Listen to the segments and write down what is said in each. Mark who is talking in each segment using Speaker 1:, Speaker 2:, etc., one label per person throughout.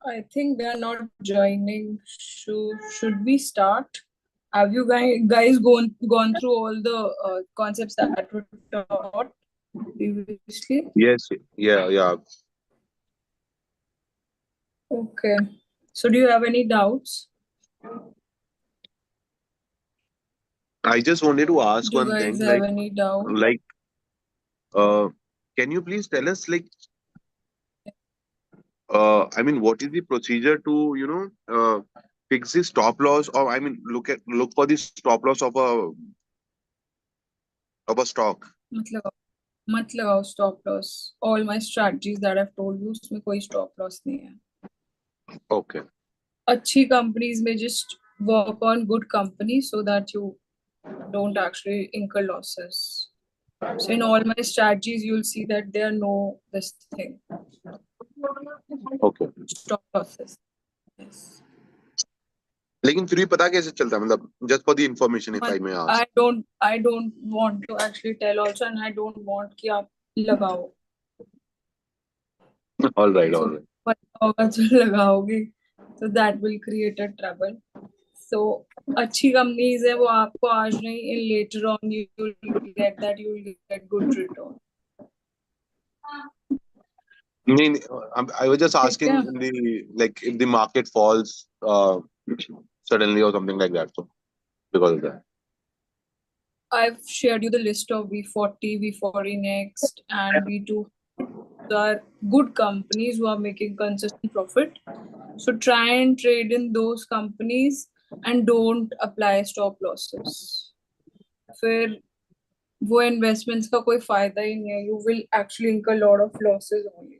Speaker 1: I think they are not joining. Should we start? Have you guys gone through all the concepts that were taught previously?
Speaker 2: Yes, yeah.
Speaker 1: Okay. So do you have any doubts?
Speaker 2: I just wanted to ask
Speaker 1: Do you
Speaker 2: one
Speaker 1: guys
Speaker 2: thing,
Speaker 1: have any doubt?
Speaker 2: like, uh, can you please tell us, like, I mean, what is the procedure to, fix the stop loss, or I mean, look for the stop loss of a stock?
Speaker 1: मतलब मत लगाओ stop loss. All my strategies that I've told you, उसमें कोई stop loss नहीं है.
Speaker 2: Okay.
Speaker 1: अच्छी companies में just work on good companies so that you don't actually incur losses. So in all my strategies, you'll see that there are no this thing.
Speaker 2: Okay.
Speaker 1: Stop losses. Yes.
Speaker 2: लेकिन फिर भी पता कैसे चलता है, मतलब just for the information, if I may ask.
Speaker 1: I don't want to actually tell also, and I don't want कि आप लगाओ.
Speaker 2: All right.
Speaker 1: So पता होगा जो लगाओगे, so that will create a trouble. So अच्छी companies है वो आपको आज नहीं, in later on you will get good return.
Speaker 2: I mean, I was just asking if the market falls suddenly or something like that. So because of that.
Speaker 1: I've shared you the list of V40, V40 Next, and V2 are good companies who are making consistent profit. So try and trade in those companies and don't apply stop losses. फिर वो investments का कोई फायदा ही नहीं है. You will actually incur a lot of losses only.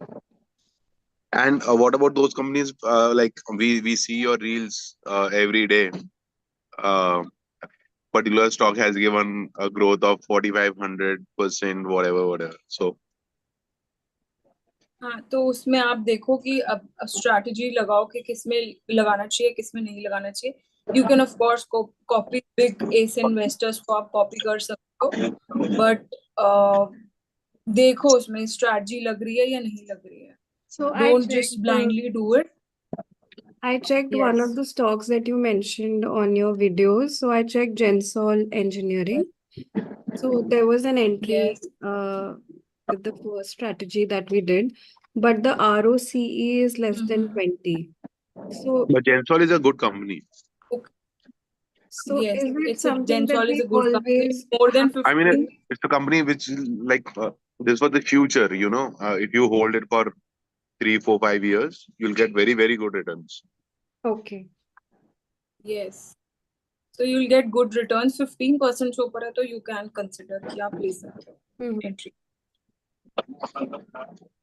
Speaker 2: And what about those companies? Like we see your reels every day. Particular stock has given a growth of 4,500%, whatever. So
Speaker 1: हाँ, तो उसमें आप देखो कि अब स्ट्रैटेजी लगाओ कि किसमें लगाना चाहिए, किसमें नहीं लगाना चाहिए. You can of course copy big S investors को आप कॉपी कर सकते हो, बट देखो उसमें स्ट्रैटेजी लग रही है या नहीं लग रही है.
Speaker 3: So
Speaker 1: Don't just blindly do it.
Speaker 3: I checked
Speaker 1: Yes.
Speaker 3: one of the stocks that you mentioned on your videos. So I checked Gensol Engineering. So there was an entry
Speaker 1: Yes.
Speaker 3: with the first strategy that we did, but the ROCE is less than 20. So,
Speaker 2: but Gensol is a good company.
Speaker 3: so
Speaker 1: Yes,
Speaker 3: is it
Speaker 1: it's a
Speaker 3: something that
Speaker 1: Gensol is
Speaker 3: we
Speaker 1: a good company.
Speaker 3: always
Speaker 1: More than
Speaker 2: I mean,
Speaker 1: 15.
Speaker 2: it's a company which is like this for the future. If you hold it for 3, 4, 5 years, you'll get very, very good returns.
Speaker 3: Okay.
Speaker 1: Yes. So you'll get good returns. 15% से ऊपर है तो you can consider कि आप ले सकते हो entry.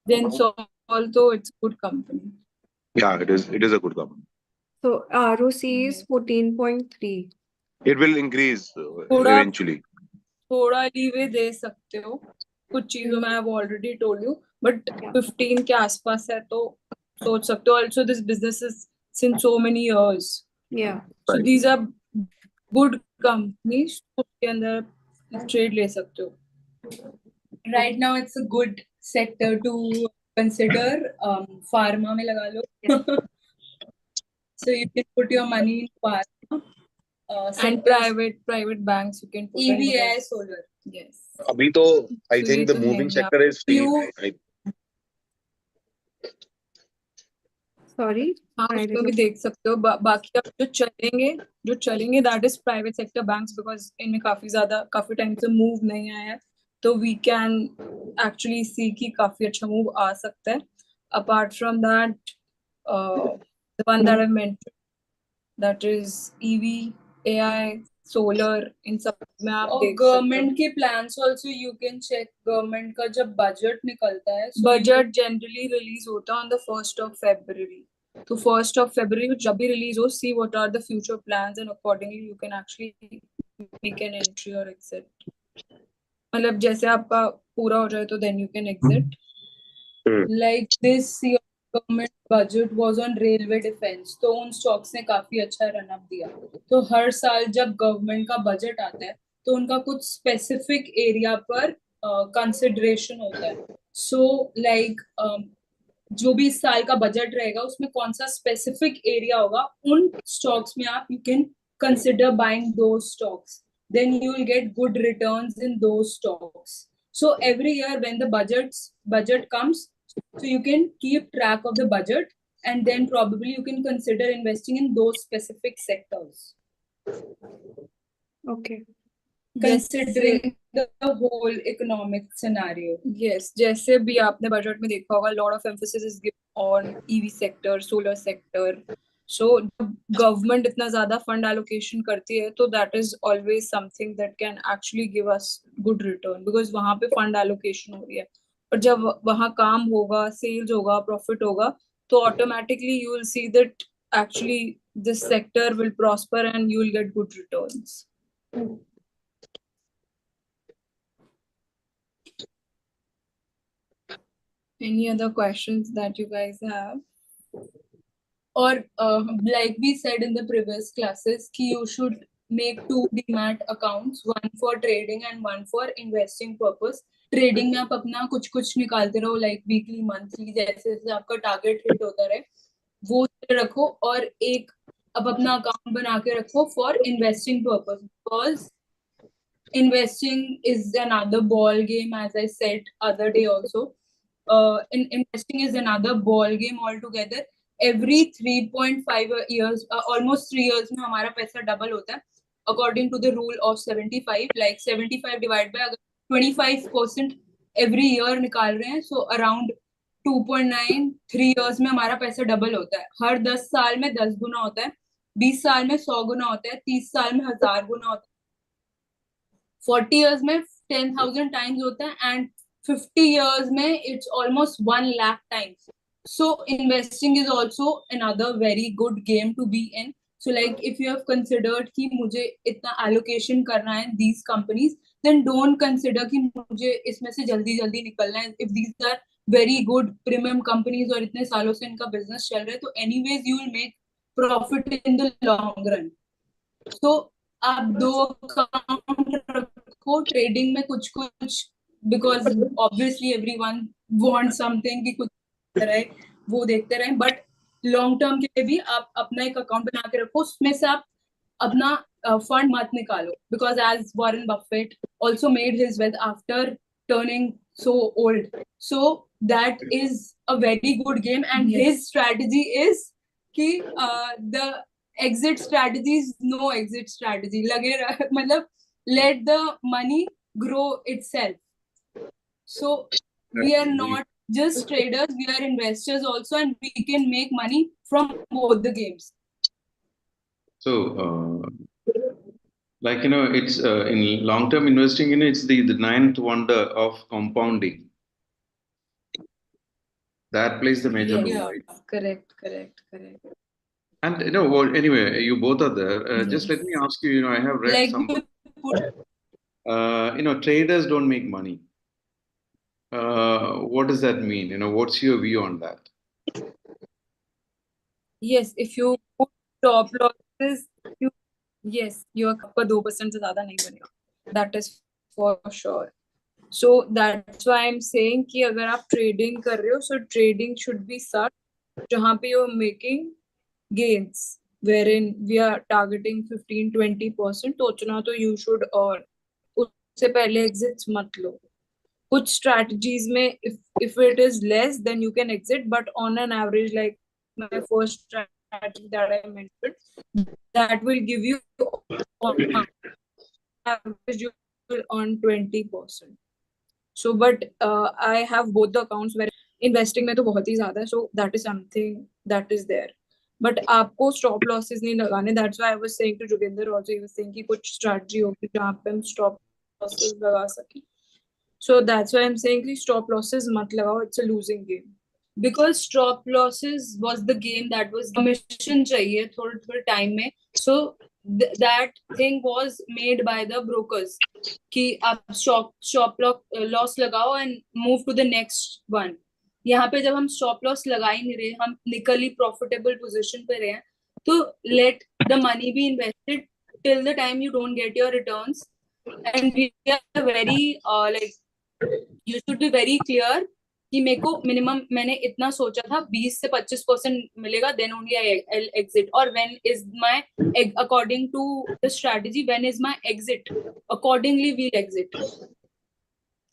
Speaker 1: Then so although it's a good company.
Speaker 2: Yeah, it is a good company.
Speaker 3: So ROCE is 14.3.
Speaker 2: It will increase
Speaker 1: थोड़ा
Speaker 2: eventually.
Speaker 1: थोड़ा लीवे दे सकते हो कुछ चीजों में. I've already told you, but 15 के आसपास है तो सोच सकते हो. Also this business is since so many years.
Speaker 3: Yeah.
Speaker 1: So
Speaker 2: Right.
Speaker 1: these are good companies. उसके अंदर trade ले सकते हो. Right now it's a good sector to consider. Pharma में लगा लो. So you can put your money in pharma. And private banks you can put EVI solar. Yes.
Speaker 2: Abhi to, I
Speaker 1: So
Speaker 2: think
Speaker 1: ये
Speaker 2: the
Speaker 1: तो
Speaker 2: moving
Speaker 1: है
Speaker 2: sector is free.
Speaker 3: Sorry?
Speaker 1: हाँ,
Speaker 3: I
Speaker 1: उसमें भी
Speaker 3: didn't.
Speaker 1: देख सकते हो. बाकी अब जो चलेंगे that is private sector banks because इनमें काफी टाइम से move नहीं आया है, तो we can actually see कि काफी अच्छा move आ सकता है. Apart from that, the one that I mentioned, that is EV, AI, solar, इन सब में आप देख सकते हो. गवर्नमेंट के plans also you can check. Government का जब बजट निकलता है, बजट जनरली रिलीज होता है on the 1st of February. तो 1st of February जब भी रिलीज हो, see what are the future plans and accordingly you can actually make an entry or exit. मतलब जैसे आपका पूरा हो जाए तो then you can exit. Like this year government budget was on railway defense, तो उन स्टॉक्स ने काफी अच्छा रन अप दिया. तो हर साल जब गवर्नमेंट का बजट आता है तो उनका कुछ स्पेसिफिक एरिया पर कंसिडरेशन होता है. सो लाइक जो भी इस साल का बजट रहेगा उसमें कौन सा स्पेसिफिक एरिया होगा, उन स्टॉक्स में आप यू कैन कंसिडर बाइंग दो stocks, then you will get good returns in those stocks. So every year when the budget comes, so you can keep track of the budget, and then probably you can consider investing in those specific sectors,
Speaker 3: Okay.
Speaker 1: considering the whole economic scenario. Yes, जैसे भी आपने budget में देखा होगा, lot of emphasis is given on EV sector, solar sector. So government इतना ज़्यादा fund allocation करती है, तो that is always something that can actually give us good return, because वहाँ पे fund allocation हो रही है. और जब वहाँ काम होगा, sales होगा, profit होगा, तो automatically you will see that actually this sector will prosper and you will get good returns. Any other questions that you guys have? Or like we said in the previous classes, ki you should make 2 demat accounts, one for trading and one for investing purpose. Trading में आप अपना कुछ निकालते रहो, like weekly, monthly, जैसे जैसे आपका target hit होता रहे वो रखो, और एक अब अपना अकाउंट बना के रखो for investing purpose, because investing is another ball game, as I said other day also. Investing is another ball game altogether. Every 3.5 years, almost 3 years में हमारा पैसा डबल होता है, according to the rule of 75. Like 75 divided by अगर 25% every year निकाल रहे हैं, so around 2.93 years में हमारा पैसा डबल होता है. हर 10 साल में 10 गुना होता है, 20 साल में 100 गुना होता है, 30 साल में 1000 गुना होता है, 40 years में 10,000 times होता है, and 50 years में it's almost 1 lakh times. So investing is also another very good game to be in. So like if you have considered कि मुझे इतना allocation करना है these companies, then don't consider कि मुझे इसमें से जल्दी जल्दी निकलना है. If these are very good premium companies और इतने सालों से इनका business चल रहा है, तो anyways you will make profit in the long run. So आप दो अकाउंट रखो ट्रेडिंग में कुछ because obviously everyone want something कि कुछ रहे, वो देखते रहे, बट लॉन्ग टर्म के लिए भी आप अपना एक अकाउंट बना के रखो, उसमें से आप अपना फंड मत निकालो, because as Warren Buffett also made his wealth after turning so old. So that is a very good game, and his strategy is कि the exit strategies, no exit strategy, लगे मतलब let the money grow itself. So we are not just traders, we are investors also, and we can make money from both the games.
Speaker 4: So like it's in long term investing, it's the ninth wonder of compounding. That plays the major role, right?
Speaker 1: Correct.
Speaker 4: And what, anyway, you both are there. Just let me ask you, I have read
Speaker 1: Like
Speaker 4: some, traders don't make money. What does that mean? What's your view on that?
Speaker 1: Yes, if you put stop losses, yes, your आपका 2% से ज़्यादा नहीं बनेगा. That is for sure. So that's why I'm saying कि अगर आप trading कर रहे हो, so trading should be such जहाँ पे you're making gains, wherein we are targeting 15-20%, तो उतना तो you should earn. उससे पहले exits मत लो. कुछ strategies में if it is less, then you can exit, but on an average, like my first strategy that I mentioned, that will give you on average you will earn 20%. So but I have both the accounts where investing में तो बहुत ही ज़्यादा है, so that is something that is there. But आपको stop losses नहीं लगाने. That's why I was saying to Joginder also, he was saying कि कुछ strategy होगी जहाँ पे हम stop losses लगा सकें. So that's why I'm saying कि stop losses मत लगाओ, it's a losing game. Because stop losses was the game that was commission चाहिए थोड़े time में. So that thing was made by the brokers कि आप stop loss लगाओ and move to the next one. यहाँ पे जब हम stop loss लगा ही नहीं रहे, हम निकली profitable position पे रहे हैं, तो let the money be invested till the time you don't get your returns. And we are very like you should be very clear कि मेरे को मिनिमम, मैंने इतना सोचा था 20 से 25% मिलेगा, देन ओनली आई एग्जिट, और when is my, according to the strategy, when is my exit, accordingly we exit.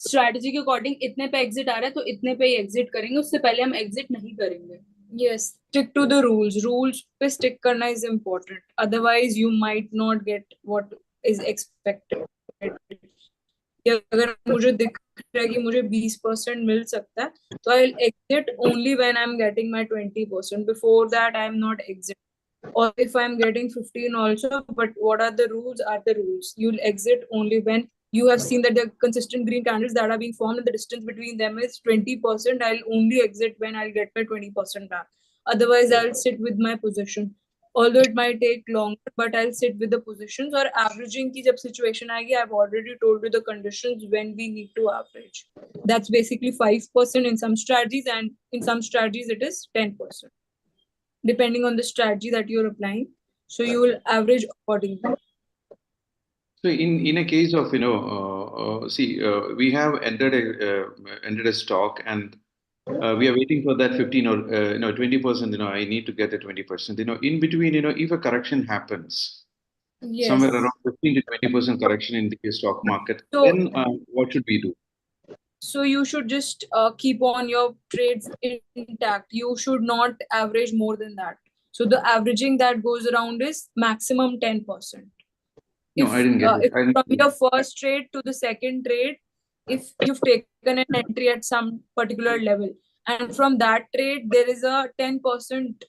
Speaker 1: Strategy के अकॉर्डिंग इतने पे एग्जिट आ रहा है तो इतने पे ही एग्जिट करेंगे, उससे पहले हम एग्जिट नहीं करेंगे। Yes, stick to the rules, rules पे स्टिक करना is important, otherwise you might not get what is expected. अगर मुझे दिख रहा है कि मुझे 20% मिल सकता है, तो I will exit only when I am getting my 20%, before that I am not exit. Or if I'm getting 15 also, but what are the rules? Are the rules. You'll exit only when you have seen that the consistent green candles that are being formed and the distance between them is 20%. I'll only exit when I'll get my 20% back. Otherwise, I'll sit with my position. Although it might take longer, but I'll sit with the positions. Or averaging की जब situation आएगी, I've already told you the conditions when we need to average. That's basically 5% in some strategies, and in some strategies it is 10%. Depending on the strategy that you're applying. So you will average accordingly.
Speaker 4: So in a case of, we have entered a stock, and we are waiting for that 15 or 20%. I need to get the 20%. In between, if a correction happens,
Speaker 1: Yes.
Speaker 4: somewhere around 15 to 20% correction in the stock market,
Speaker 1: So-
Speaker 4: then what should we do?
Speaker 1: So you should just keep on your trades intact. You should not average more than that. So the averaging that goes around is maximum 10%.
Speaker 4: No, I didn't get it.
Speaker 1: If from your first trade to the second trade, if you've taken an entry at some particular level, and from that trade there is a 10%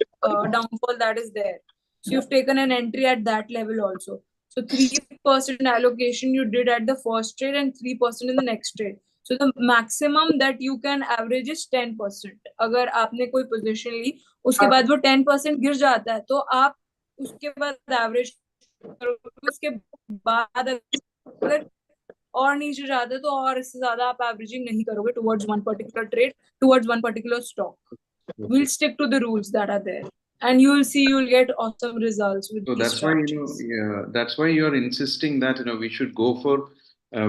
Speaker 1: downfall that is there, so you've taken an entry at that level also. So 3% allocation you did at the first trade and 3% in the next trade. So the maximum that you can average is 10%. अगर आपने कोई position ली, उसके बाद वो 10% गिर जाता है, तो आप उसके बाद एवरेज करोगे, उसके बाद अगर और नीचे जाता है तो और इससे ज्यादा आप एवरेजिंग नहीं करोगे towards one particular trade, towards one particular stock. We'll stick to the rules that are there, and you will see you'll get awesome results with
Speaker 4: So
Speaker 1: these
Speaker 4: that's why,
Speaker 1: strategies.
Speaker 4: that's why you're insisting that, we should go for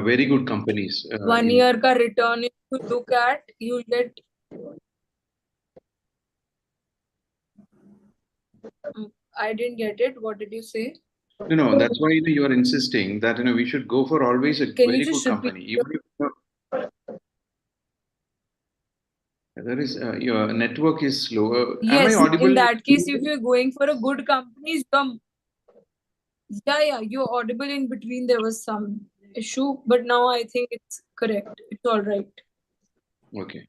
Speaker 4: very good companies.
Speaker 1: 1 year ka return, if you look at, you'll get. I didn't get it. What did you say?
Speaker 4: No, that's why you are insisting that we should go for always a
Speaker 1: Can you
Speaker 4: very good
Speaker 1: just
Speaker 4: company.
Speaker 1: repeat?
Speaker 4: Even if there is your network is slow. Am I
Speaker 1: Yes,
Speaker 4: audible?
Speaker 1: in that case, if you're going for a good company, yeah, you're audible. In between there was some issue, but now I think it's correct. It's all right.
Speaker 4: Okay.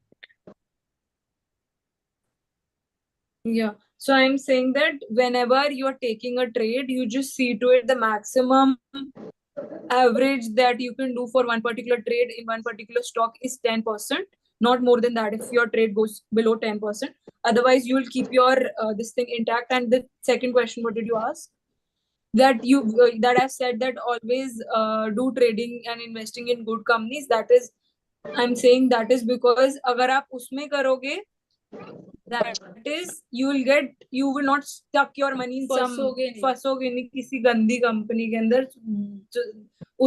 Speaker 1: Yeah. So I'm saying that whenever you're taking a trade, you just see to it the maximum average that you can do for one particular trade in one particular stock is 10%, not more than that if your trade goes below 10%. Otherwise, you will keep your this thing intact. And the second question, what did you ask? That you that I've said that always do trading and investing in good companies. That is, I'm saying that is because अगर आप उसमें करोगे, that is you will not stuck your money in some, फंसोगे नहीं किसी गंदी company के अंदर।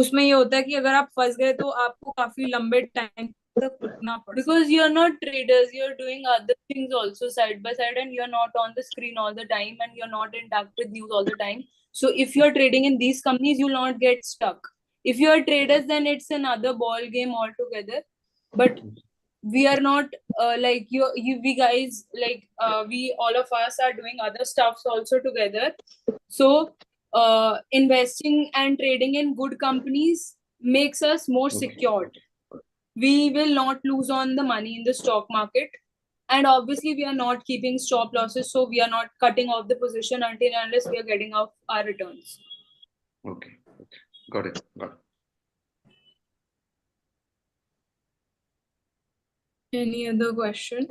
Speaker 1: उसमें ये होता है कि अगर आप फंस गए तो आपको काफी लंबे टाइम तक रुकना पड़ता है, because you're not traders, you're doing other things also side by side, and you're not on the screen all the time, and you're not in touch with news all the time. So if you're trading in these companies, you'll not get stuck. If you're traders, then it's another ball game altogether. But we are not like we guys, like we all of us are doing other stuffs also together. So investing and trading in good companies makes us more secured. We will not lose on the money in the stock market, and obviously we are not keeping stop losses, so we are not cutting off the position until unless we are getting off our returns.
Speaker 4: Okay. Got it.
Speaker 1: Any other question?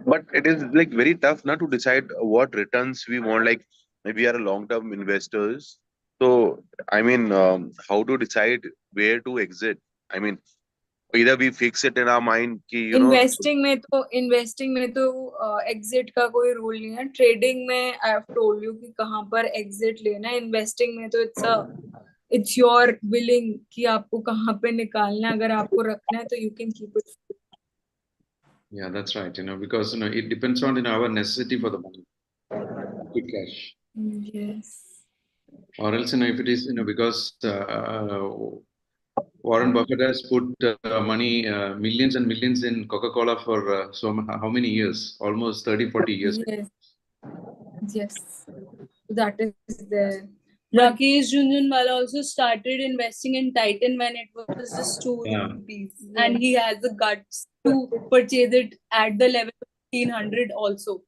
Speaker 2: But it is like very tough now to decide what returns we want. Like maybe we are long-term investors. So I mean, how to decide where to exit? I mean, either we fix it in our mind कि
Speaker 1: investing में तो exit का कोई rule नहीं है। Trading में I have told you कि कहाँ पर एग्जिट लेना है। इन्वेस्टिंग में तो इट्स योर विलिंग कि आपको कहाँ पे निकालना है। अगर आपको रखना है तो you can keep it.
Speaker 4: Yeah, that's right. Because it depends on our necessity for the money, quick cash,
Speaker 1: Yes.
Speaker 4: or else if it is because Warren Buffett has put money, millions and millions in Coca-Cola for how many years? Almost 30, 40 years.
Speaker 1: Yes. Yes. That is there. Rakesh Jhunjhunwala also started investing in Titan when it was just 2
Speaker 4: Yeah.
Speaker 1: rupees, and he has the guts to purchase it at the level of 1500 also.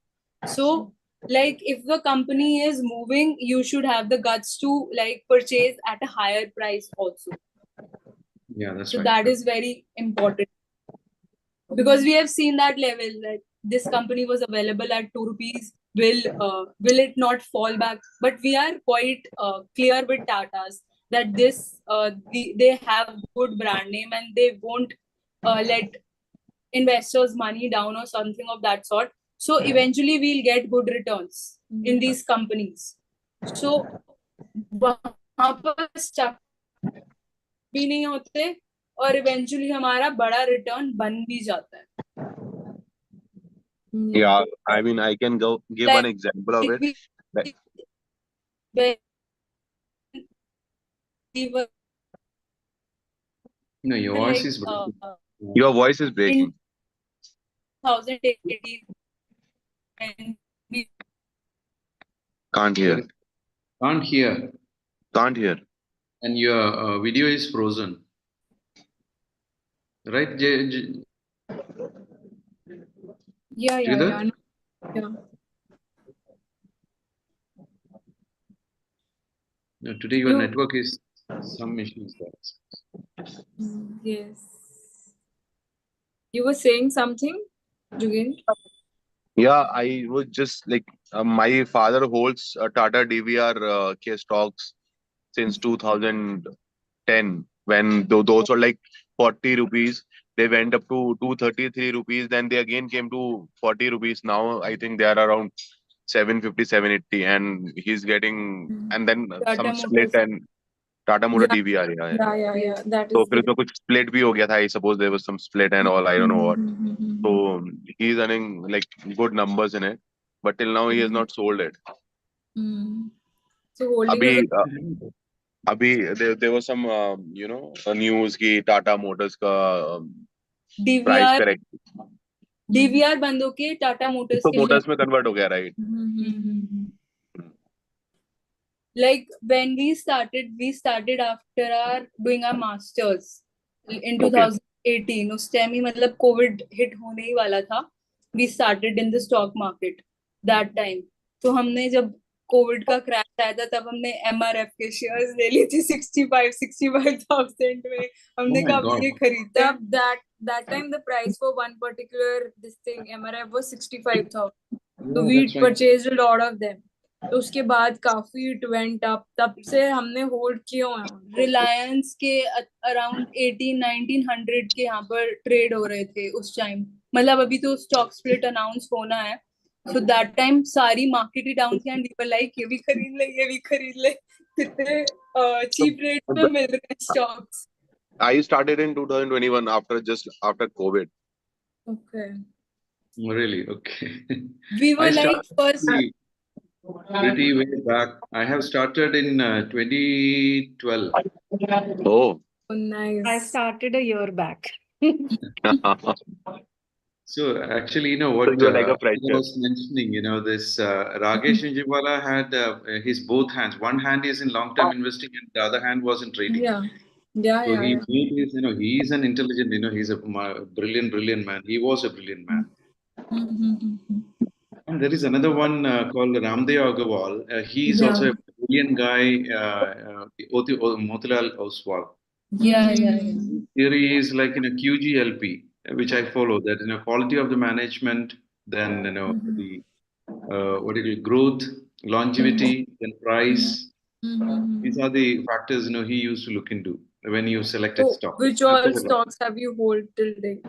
Speaker 1: So, like, if the company is moving, you should have the guts to like purchase at a higher price also.
Speaker 4: Yeah, that's
Speaker 1: So
Speaker 4: right.
Speaker 1: that is very important, because we have seen that level that this company was available at 2 rupees. Will it not fall back? But we are quite clear with Tatas that they have good brand name, and they won't let investors money down or something of that sort. So eventually we'll get good returns in these companies. So वहाँ पर stuck भी नहीं होते, और eventually हमारा बड़ा return बन भी जाता है.
Speaker 2: Yeah, I mean, I can give one example of it. Like,
Speaker 4: No, your voice is breaking.
Speaker 2: your voice is breaking.
Speaker 1: 2018 when we
Speaker 2: Can't hear.
Speaker 4: Can't hear.
Speaker 2: Can't hear.
Speaker 4: And your video is frozen. Right,
Speaker 1: yeah.
Speaker 4: No, today your network is some issues there.
Speaker 1: Yes. You were saying something, Jugin?
Speaker 2: Yeah, I was just like, my father holds Tata DVR K stocks since 2010, when those were like 40 rupees. They went up to 233 rupees. Then they again came to 40 rupees. Now I think they are around 750, 780. And he's getting, and then
Speaker 1: Tata
Speaker 2: some
Speaker 1: Motors.
Speaker 2: split and Tata Motor
Speaker 1: Yeah.
Speaker 2: DVR.
Speaker 1: Yeah. That
Speaker 2: So
Speaker 1: is
Speaker 2: फिर उसमें कुछ split भी हो गया था. I suppose there was some split and all. I don't know what. So he's earning like good numbers in it, but till now he has not sold it.
Speaker 1: So holding is
Speaker 2: अभी there was some news कि Tata Motors का price
Speaker 1: DVR
Speaker 2: correct.
Speaker 1: DVR बंद होके Tata Motors
Speaker 2: तो
Speaker 1: के लिए.
Speaker 2: Motors में convert हो गया, right?
Speaker 1: Like when we started after our doing our masters in 2018. उस टाइम ही मतलब कोविड हिट होने ही वाला था. We started in the stock market that time. तो हमने जब कोविड का क्रैश आया था, तब हमने MRF के शेयर्स ले लिए थे 65,000 में. हमने कहा अब ये खरीदते हैं. That time the price for one particular this thing MRF was 65,000. So we purchased a lot of them. तो उसके बाद काफी इट वेंट अप. तब से हमने होल्ड किए हुए हैं. रिलायंस के अराउंड 1800-1900 के यहाँ पर ट्रेड हो रहे थे उस टाइम. मतलब अभी तो स्टॉक स्प्लिट अनाउंस होना है. सो दैट टाइम सारी मार्केट ही डाउन थी, एंड वी वर लाइक ये भी खरीद ले. कितने चीप रेट पे मिल रहे हैं stocks.
Speaker 2: I started in 2021 just after COVID.
Speaker 1: Okay.
Speaker 4: Really? Okay.
Speaker 1: We were
Speaker 4: I
Speaker 1: like first.
Speaker 4: Pretty way back. I have started in 2012.
Speaker 2: Oh.
Speaker 1: Nice.
Speaker 3: I started a year back.
Speaker 4: So actually, what
Speaker 2: So you're like a
Speaker 4: I
Speaker 2: fresher.
Speaker 4: was mentioning, this Rakesh Jhunjhunwala had his both hands. One hand is in long-term investing, and the other hand was in trading. So he made his, he is an intelligent, he's a brilliant man. He was a brilliant man. And there is another one called Ramdev Agarwal. He is also a brilliant guy, Motilal Oswal.
Speaker 1: Yeah.
Speaker 4: Theory is like in a QGLP, which I follow. That quality of the management, then the growth, longevity, then price. These are the factors he used to look into when you selected stock.
Speaker 1: Which all stocks have you hold till date?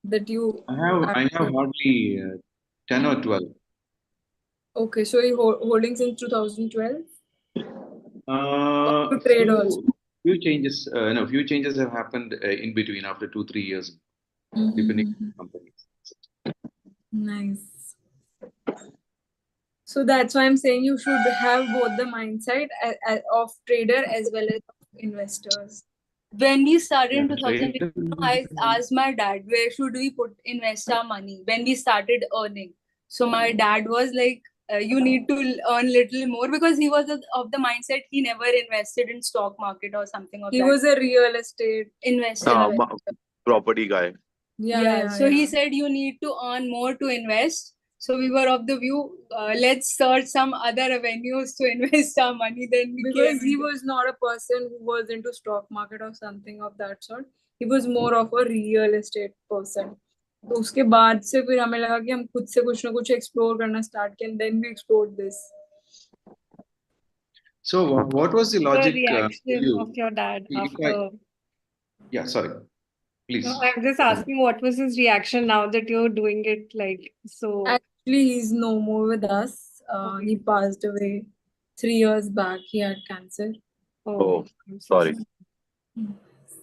Speaker 1: That you
Speaker 4: I have hardly 10 or 12.
Speaker 1: Okay, so you holding since 2012?
Speaker 4: To
Speaker 1: trade also.
Speaker 4: Few changes have happened in between after 2-3 years, depending on companies.
Speaker 1: Nice. So that's why I'm saying you should have both the mindset of trader as well as investors.
Speaker 5: When we started in
Speaker 4: Yeah,
Speaker 5: 2018, I asked my dad, where should we invest our money when we started earning? So my dad was like, you need to earn little more, because he was of the mindset he never invested in stock market or something of
Speaker 1: He
Speaker 5: that.
Speaker 1: was a real estate
Speaker 5: investor.
Speaker 2: Property guy.
Speaker 5: So he said you need to earn more to invest. So we were of the view, let's search some other avenues to invest our money. Then we
Speaker 1: because
Speaker 5: came
Speaker 1: he
Speaker 5: into-
Speaker 1: was not a person who was into stock market or something of that sort. He was more of a real estate person. तो उसके बाद से फिर हमें लगा कि हम खुद से कुछ ना कुछ एक्सप्लोर करना स्टार्ट किया, then we explored this.
Speaker 4: So what was the
Speaker 3: The
Speaker 4: logic for
Speaker 3: reaction
Speaker 4: you?
Speaker 3: of your dad
Speaker 4: If I-
Speaker 3: after.
Speaker 4: Yeah, sorry. Please.
Speaker 3: No, I'm just asking what was his reaction now that you're doing it like so.
Speaker 1: Actually, he's no more with us. He passed away 3 years back. He had cancer.
Speaker 2: Oh,
Speaker 3: I'm so
Speaker 2: sorry.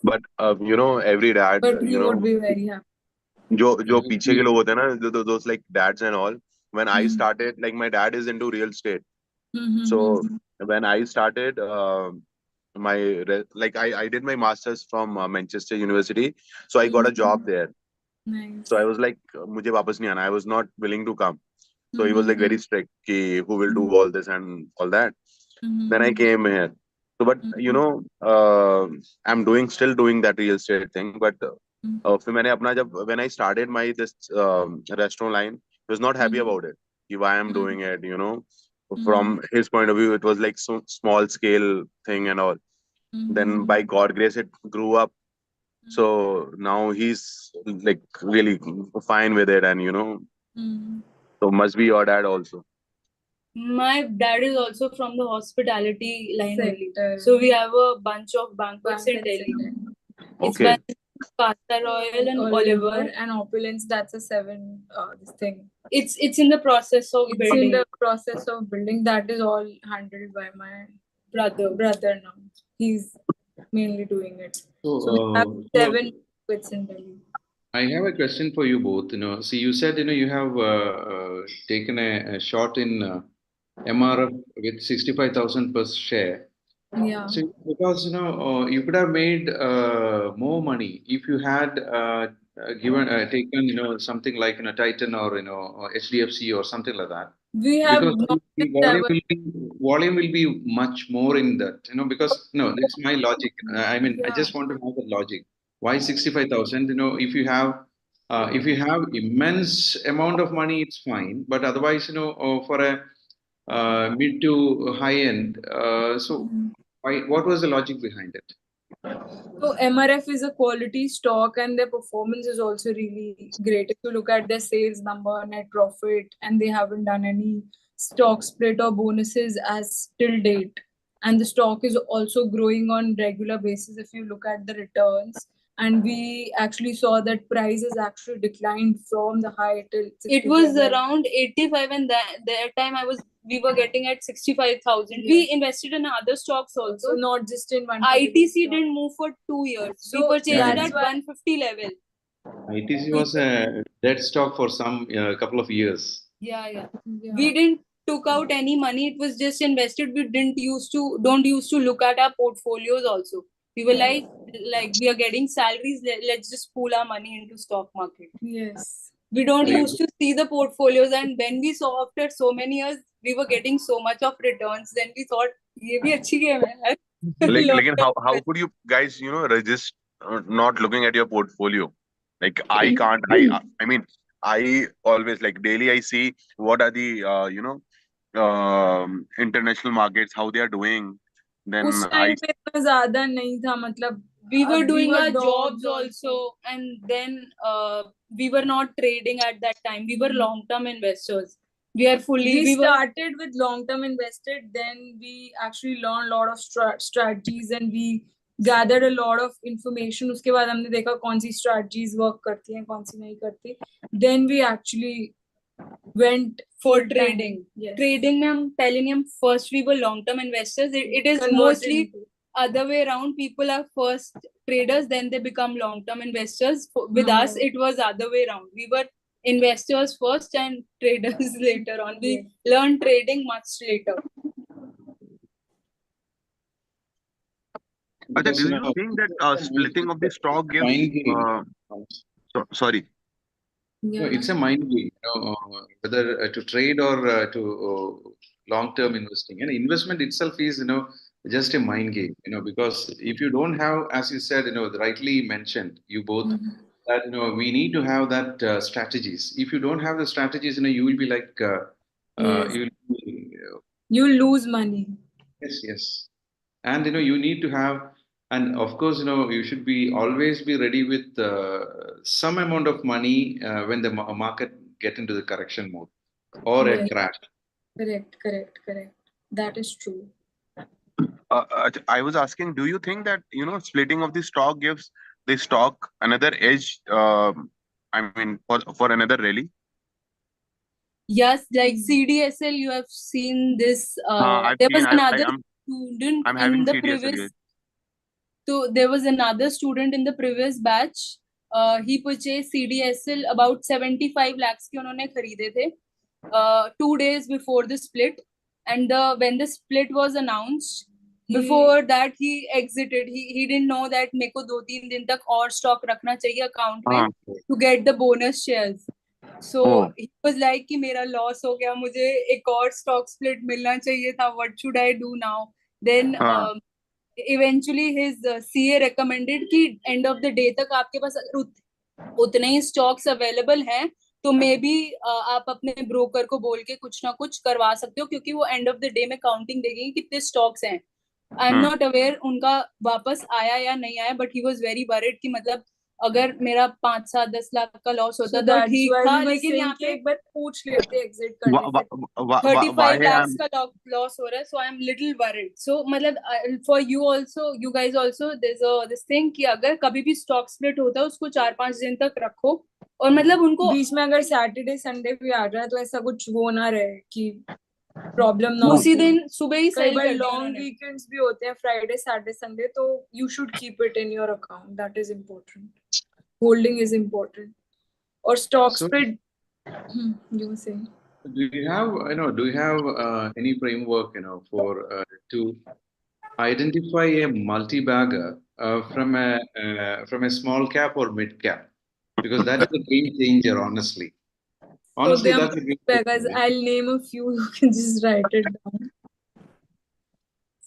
Speaker 2: But you know, every dad,
Speaker 1: But he
Speaker 2: you know,
Speaker 1: would be very happy.
Speaker 2: जो पीछे के लोग होते हैं ना, those like dads and all. When I started, like my dad is into real estate. So when I started, I did my masters from Manchester University. So I got a job there.
Speaker 1: Nice.
Speaker 2: So I was like, मुझे वापस नहीं आना. I was not willing to come. So he was like very strict, कि who will do all this and all that. Then I came here. So, but you know, I'm still doing that real estate thing. But फिर मैंने अपना when I started my this restaurant line, he was not happy about it. Why I'm doing it, you know. From his point of view, it was like some small scale thing and all. Then by God grace, it grew up. So now he's like really fine with it, and you know, so must be your dad also.
Speaker 5: My dad is also from the hospitality line only.
Speaker 1: Sector.
Speaker 5: So we have a bunch of banquets in
Speaker 1: Banquets
Speaker 5: Delhi.
Speaker 1: in
Speaker 5: It's
Speaker 2: Okay.
Speaker 5: by Casa Royal and
Speaker 1: Oliver
Speaker 5: Oliver.
Speaker 1: and Opulence. That's a 7. This thing.
Speaker 5: It's in the process of
Speaker 1: It's
Speaker 5: building.
Speaker 1: in the process of building. That is all handled by my brother now. He's mainly doing it. So we have 7 banquets in Delhi.
Speaker 4: I have a question for you both. You know, see, you said you have taken a shot in MRF with 65,000 per share.
Speaker 1: Yeah.
Speaker 4: So because you could have made more money if you had taken something like Titan or or HDFC or something like that.
Speaker 1: We have
Speaker 4: Because
Speaker 1: not
Speaker 4: the volume will be much more in that, because that's my logic. I mean, I just want to know the logic. Why 65,000? If you have immense amount of money, it's fine. But otherwise, for a mid to high end, so what was the logic behind it?
Speaker 1: So MRF is a quality stock and their performance is also really great. If you look at their sales number, net profit, and they haven't done any stock split or bonuses as till date. And the stock is also growing on regular basis if you look at the returns. And we actually saw that prices actually declined from the high till
Speaker 5: It was
Speaker 1: 65.
Speaker 5: around 85, and that time we were getting at 65,000. We invested in other stocks also.
Speaker 1: So not just in one.
Speaker 5: ITC didn't move for 2 years.
Speaker 1: So
Speaker 5: we purchased it
Speaker 1: that's
Speaker 5: at
Speaker 1: why-
Speaker 5: 150 level.
Speaker 4: ITC was a dead stock for some couple of years.
Speaker 5: Yeah. We didn't took out any money. It was just invested. We don't used to look at our portfolios also. We were like we are getting salaries. Let's just pool our money into stock market.
Speaker 1: Yes.
Speaker 5: We don't
Speaker 4: Right.
Speaker 5: used to see the portfolios, and when we saw after so many years we were getting so much of returns, then we thought ये भी अच्छी game है.
Speaker 2: Like how could you guys resist not looking at your portfolio? Like I can't. I mean I always like daily I see what are the international markets, how they are doing. Then
Speaker 1: उस
Speaker 2: I
Speaker 1: time पे इतना ज्यादा नहीं था, मतलब
Speaker 5: We were doing our
Speaker 1: jobs
Speaker 5: jobs also, and then we were not trading at that time. We were long-term investors.
Speaker 1: We started with long-term invested, then we actually learned a lot of strategies and we gathered a lot of information. उसके बाद हमने देखा कौन सी strategies work करती हैं, कौन सी नहीं करती. Then we actually went
Speaker 5: for trading.
Speaker 1: Yes.
Speaker 5: Trading में हम पहले नहीं, हम first we were long-term investors. It is
Speaker 1: Converted
Speaker 5: mostly
Speaker 1: into-
Speaker 5: other way around. People are first traders, then they become long-term investors. With
Speaker 1: No.
Speaker 5: us, it was other way around. We were investors first and traders later on. We learn trading much later.
Speaker 2: Acha,
Speaker 4: Because,
Speaker 2: do you think that splitting of the stock gives
Speaker 4: mind game.
Speaker 2: sorry.
Speaker 4: No,
Speaker 1: Yeah.
Speaker 4: it's a mind game, whether to trade or to long-term investing. And investment itself is, just a mind game, because if you don't have, as you said, rightly mentioned, you both, that, we need to have that strategies. If you don't have the strategies, you will be like,
Speaker 1: Yes.
Speaker 4: you will be,
Speaker 1: You lose money.
Speaker 4: yes. And, you need to have, and of course, you should be always be ready with some amount of money when the market get into the correction mode or a
Speaker 1: Yes.
Speaker 4: crash.
Speaker 1: Correct. That is true.
Speaker 2: I was asking, do you think that splitting of the stock gives the stock another edge? I mean, for another rally.
Speaker 5: Yes, like CDSL, you have seen this.
Speaker 2: I've
Speaker 5: There
Speaker 2: seen.
Speaker 5: was another
Speaker 2: I'm
Speaker 5: student
Speaker 2: I'm
Speaker 5: in
Speaker 2: having
Speaker 5: the
Speaker 2: CDSL.
Speaker 5: previous.
Speaker 2: Yes.
Speaker 5: So there was another student in the previous batch. He purchased CDSL about 75 lakhs के उन्होंने खरीदे थे 2 days before the split, and when the split was announced, before that he exited. He didn't know that मेरे को 2-3 दिन तक और stock रखना चाहिए account में to get the bonus shares. So he was like कि मेरा loss हो गया, मुझे एक और stock split मिलना चाहिए था. What should I do now? Then eventually his CA recommended कि end of the day तक आपके पास अगर उतने ही stocks available हैं तो मे बी आप अपने ब्रोकर को बोल के कुछ ना कुछ करवा सकते हो, क्योंकि वो एंड ऑफ द डे में काउंटिंग देगी कितने स्टॉक्स हैं. आई एम नॉट अवेयर उनका वापस आया या नहीं आया, but he was very worried कि मतलब अगर मेरा 5-7-10 लाख का लॉस होता तो ठीक था, लेकिन यहाँ पे
Speaker 1: एक बार पूछ लेते एग्जिट करने से
Speaker 5: 35 lakhs का लॉस हो रहा है. So I am little worried. So मतलब for you also, you guys also, there is this thing कि अगर कभी भी स्टॉक स्प्लिट होता है उसको 4-5 दिन तक रखो, और मतलब उनको
Speaker 1: बीच में अगर सैटरडे संडे भी आ जाए तो ऐसा कुछ वो ना रहे कि प्रॉब्लम ना
Speaker 5: उसी दिन सुबह ही
Speaker 1: कई
Speaker 5: सेल
Speaker 1: बार
Speaker 5: कर दिया
Speaker 1: लॉन्ग
Speaker 5: उन्होंने.
Speaker 1: वीकेंड्स भी होते हैं, फ्राइडे सैटरडे संडे, तो you should keep it in your account. That is important. Holding is important. और stock split you were saying.
Speaker 4: Do you have any framework, for to identify a multi-bagger from a small cap or mid cap? Because that is a game changer, honestly. Honestly,
Speaker 1: So
Speaker 4: that's a game
Speaker 1: because
Speaker 4: changer.
Speaker 1: I'll name a few, you can just write it down.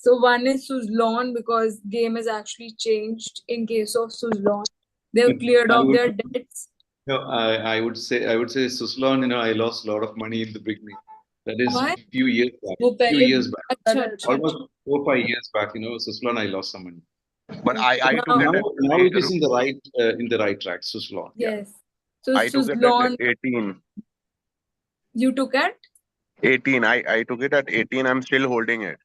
Speaker 1: So one is Suzlon, because game has actually changed in case of Suzlon. They've cleared off their debts.
Speaker 4: No, I would say Suzlon, I lost a lot of money in the beginning. That is
Speaker 1: Why?
Speaker 4: few years back.
Speaker 5: वो
Speaker 4: Few
Speaker 5: पहले
Speaker 4: years back.
Speaker 1: अच्छा.
Speaker 4: Almost 4-5 years back, Suzlon, I lost some money.
Speaker 2: But I took
Speaker 4: Now,
Speaker 2: it
Speaker 4: now it is in the right track, Suzlon.
Speaker 1: Yes. So
Speaker 2: I took it
Speaker 1: Suzlon,
Speaker 2: at 18.
Speaker 1: you took at?
Speaker 2: 18. I took it at 18. I'm still holding it.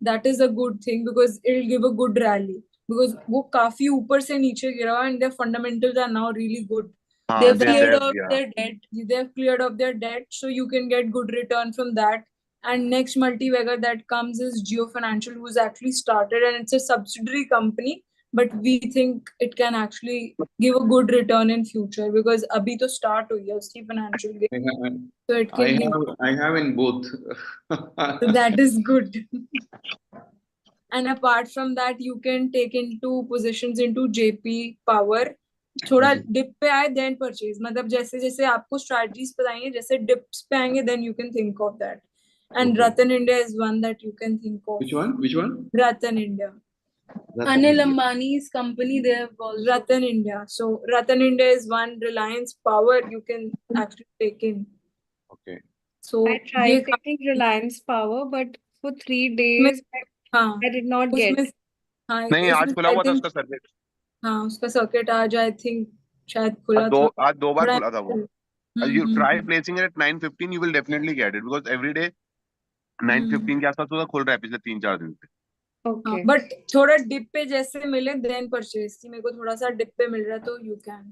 Speaker 1: That is a good thing because it'll give a good rally. Because वो काफी ऊपर से नीचे गिरा and their fundamentals are now really good. They've cleared off their debt. They've cleared off their debt, so you can get good return from that. And next multi-bagger that comes is Geo Financial, who's actually started, and it's a subsidiary company, but we think it can actually give a good return in future because abhi to start hui hai uski financial game. So it can
Speaker 4: I have in both.
Speaker 1: So that is good. And apart from that, you can take into positions into JP Power. थोड़ा dip पे आए then purchase. मतलब जैसे जैसे आपको strategies बताएंगे, जैसे dips पे आएंगे then you can think of that. And Ratan India is one that you can think of.
Speaker 4: Which one? Which one?
Speaker 1: Ratan India.
Speaker 5: Anil Ambani's company, they have also.
Speaker 1: Ratan India. So Ratan India is one. Reliance Power you can actually take in.
Speaker 4: Okay.
Speaker 1: So
Speaker 3: I tried taking Reliance Power, but for 3 days I did not get.
Speaker 2: नहीं, आज खुला हुआ था उसका circuit.
Speaker 1: हाँ, उसका circuit आज I think शायद खुला था.
Speaker 2: आज 2 बार खुला था वो. You try placing it at 9:15, you will definitely get it because every day 9:15 के आसपास वो खुल रहा है पिछले 3-4 दिन से.
Speaker 3: Okay.
Speaker 1: बट थोड़ा डिप पे जैसे मिले देन परचेज की. मेरे को थोड़ा सा डिप पे मिल रहा है तो यू कैन.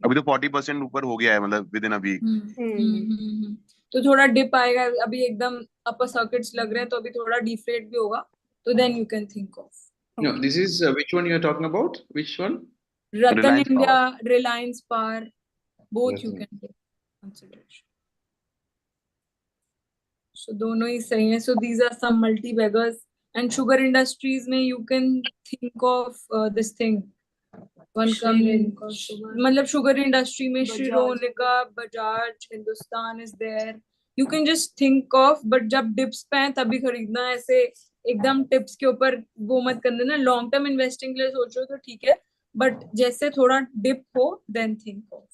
Speaker 2: अभी तो 40% ऊपर हो गया है, मतलब विद इन अ वीक.
Speaker 1: तो थोड़ा डिप आएगा. अभी एकदम अपर सर्किट्स लग रहे हैं तो अभी थोड़ा डिफ्लेट भी होगा, तो then you can think of.
Speaker 4: No, this is which one you are talking about? Which one?
Speaker 1: Ratan
Speaker 2: Reliance
Speaker 1: India, Reliance Power. both
Speaker 4: That's
Speaker 1: you
Speaker 4: right.
Speaker 1: can take consideration. So दोनों ही सही हैं. So these are some multi beggars. And sugar industries में you can think of this thing. One company, मतलब sugar industry में Shironika, Bajaj, Hindustan is there. You can just think of, but जब dips पे हैं तभी खरीदना. ऐसे एकदम tips के ऊपर वो मत करना ना. Long term investing के लिए सोच रहे हो तो ठीक है, but जैसे थोड़ा dip हो then think of.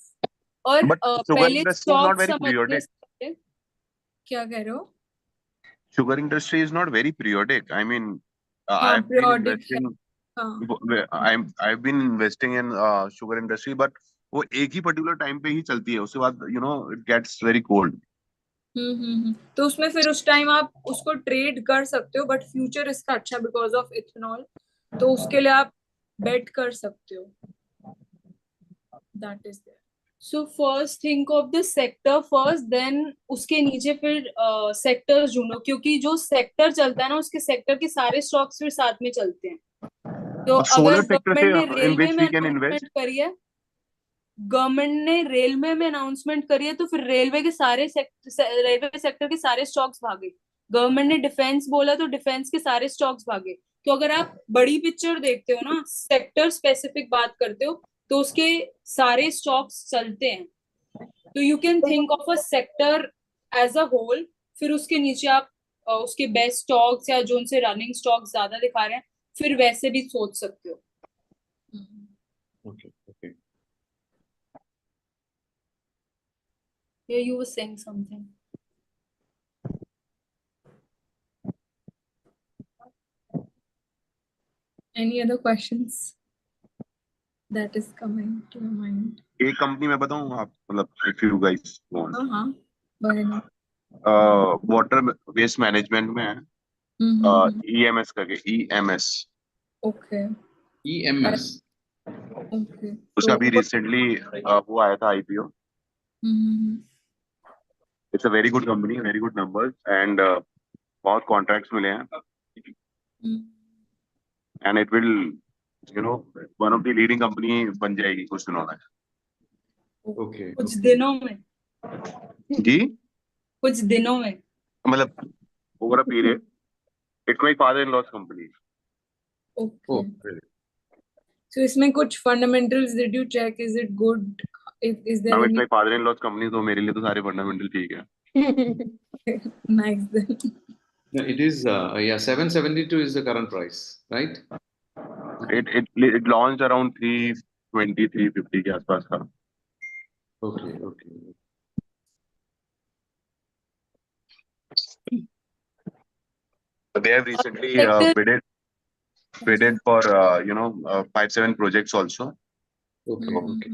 Speaker 5: और
Speaker 2: But sugar
Speaker 5: पहले
Speaker 2: industry is not
Speaker 5: stock
Speaker 2: very
Speaker 5: समझने
Speaker 2: periodic.
Speaker 5: से पहले
Speaker 1: क्या कह रहे हो?
Speaker 2: Sugar industry is not very periodic. I mean,
Speaker 1: हाँ,
Speaker 2: I've been
Speaker 1: periodic है.
Speaker 2: investing.
Speaker 1: हाँ.
Speaker 2: I've been investing in sugar industry, but वो एक ही particular time पे ही चलती है. उसके बाद it gets very cold.
Speaker 1: तो उसमें फिर उस टाइम आप उसको ट्रेड कर सकते हो, बट फ्यूचर इसका अच्छा बिकॉज ऑफ इथेनॉल, तो उसके लिए आप बेट कर सकते हो. That is there.
Speaker 5: So first think of the sector first, then उसके नीचे फिर सेक्टर्स ढूंढो, क्योंकि जो सेक्टर चलता है ना उसके सेक्टर के सारे स्टॉक्स फिर साथ में चलते हैं. तो
Speaker 2: Solar
Speaker 5: अगर
Speaker 2: sector से
Speaker 5: गवर्नमेंट ने
Speaker 2: in
Speaker 5: रेलवे
Speaker 2: which
Speaker 5: में
Speaker 2: we can invest.
Speaker 5: अनाउंसमेंट करी है, तो फिर रेलवे के सेक्टर के सारे स्टॉक्स भागे. गवर्नमेंट ने डिफेंस बोला तो डिफेंस के सारे स्टॉक्स भागे. तो अगर आप बड़ी पिक्चर देखते हो ना, सेक्टर स्पेसिफिक बात करते हो, तो उसके सारे स्टॉक्स चलते हैं. तो you can think of a sector as a whole, फिर उसके नीचे आप उसके बेस्ट स्टॉक्स या जो उनसे रनिंग स्टॉक्स ज्यादा दिखा रहे हैं, फिर वैसे भी सोच सकते हो.
Speaker 4: Okay, okay.
Speaker 5: Yeah, you were saying something.
Speaker 1: Any other questions that is coming to your mind?
Speaker 2: एक कंपनी में बताऊं आप, मतलब if you guys want.
Speaker 1: हाँ, go ahead.
Speaker 2: Water waste management में है. EMS करके, EMS.
Speaker 1: Okay.
Speaker 4: EMS.
Speaker 1: Okay.
Speaker 2: उसका भी रिसेंटली वो आया था IPO. It's a very good company, very good numbers, and बहुत contracts मिले हैं. And it will, one of the leading company बन जाएगी कुछ दिनों में.
Speaker 4: Okay.
Speaker 5: कुछ दिनों में,
Speaker 2: जी,
Speaker 5: कुछ दिनों में.
Speaker 2: मतलब over a period. It's my father-in-law's company.
Speaker 1: Okay.
Speaker 4: Oh, really?
Speaker 1: So इसमें कुछ fundamentals did you check? Is it good? Is there
Speaker 2: Now it's
Speaker 1: any
Speaker 2: my father-in-law's company, तो मेरे लिए तो सारे fundamental ठीक है.
Speaker 1: nice then?
Speaker 4: No, it is, yeah, 772 is the current price, right?
Speaker 2: It launched around 320, 350 के आसपास था.
Speaker 4: Okay, okay.
Speaker 2: They have recently
Speaker 5: Sector-
Speaker 2: bidded for 5-7 projects also.
Speaker 4: Okay, okay.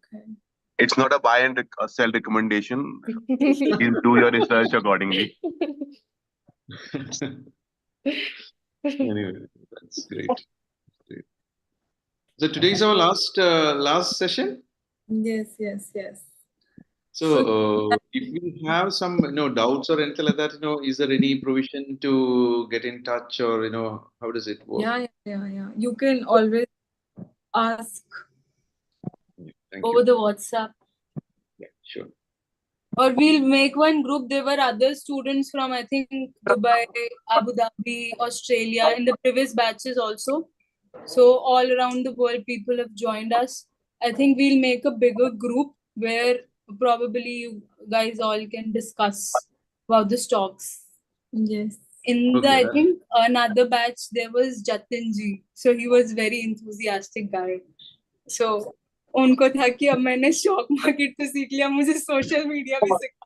Speaker 1: Okay.
Speaker 2: It's not a buy and sell recommendation. Please do your research accordingly.
Speaker 4: Anyway, that's great. Great. So today is our last session.
Speaker 1: Yes.
Speaker 4: So if we have some doubts or anything like that, is there any provision to get in touch, or how does it work?
Speaker 1: Yeah. You can always ask.
Speaker 4: Thank
Speaker 5: over
Speaker 4: you.
Speaker 5: the WhatsApp.
Speaker 4: Yeah, sure.
Speaker 5: Or we'll make one group. There were other students from, I think, Dubai, Abu Dhabi, Australia in the previous batches also. So all around the world, people have joined us. I think we'll make a bigger group where probably you guys all can discuss about the stocks.
Speaker 1: Yes.
Speaker 5: In
Speaker 4: Okay,
Speaker 5: I think another batch, there was Jatin ji. So he was very enthusiastic guy. So उनको था कि अब मैंने stock market तो सीख लिया, मुझे social media भी सिखा.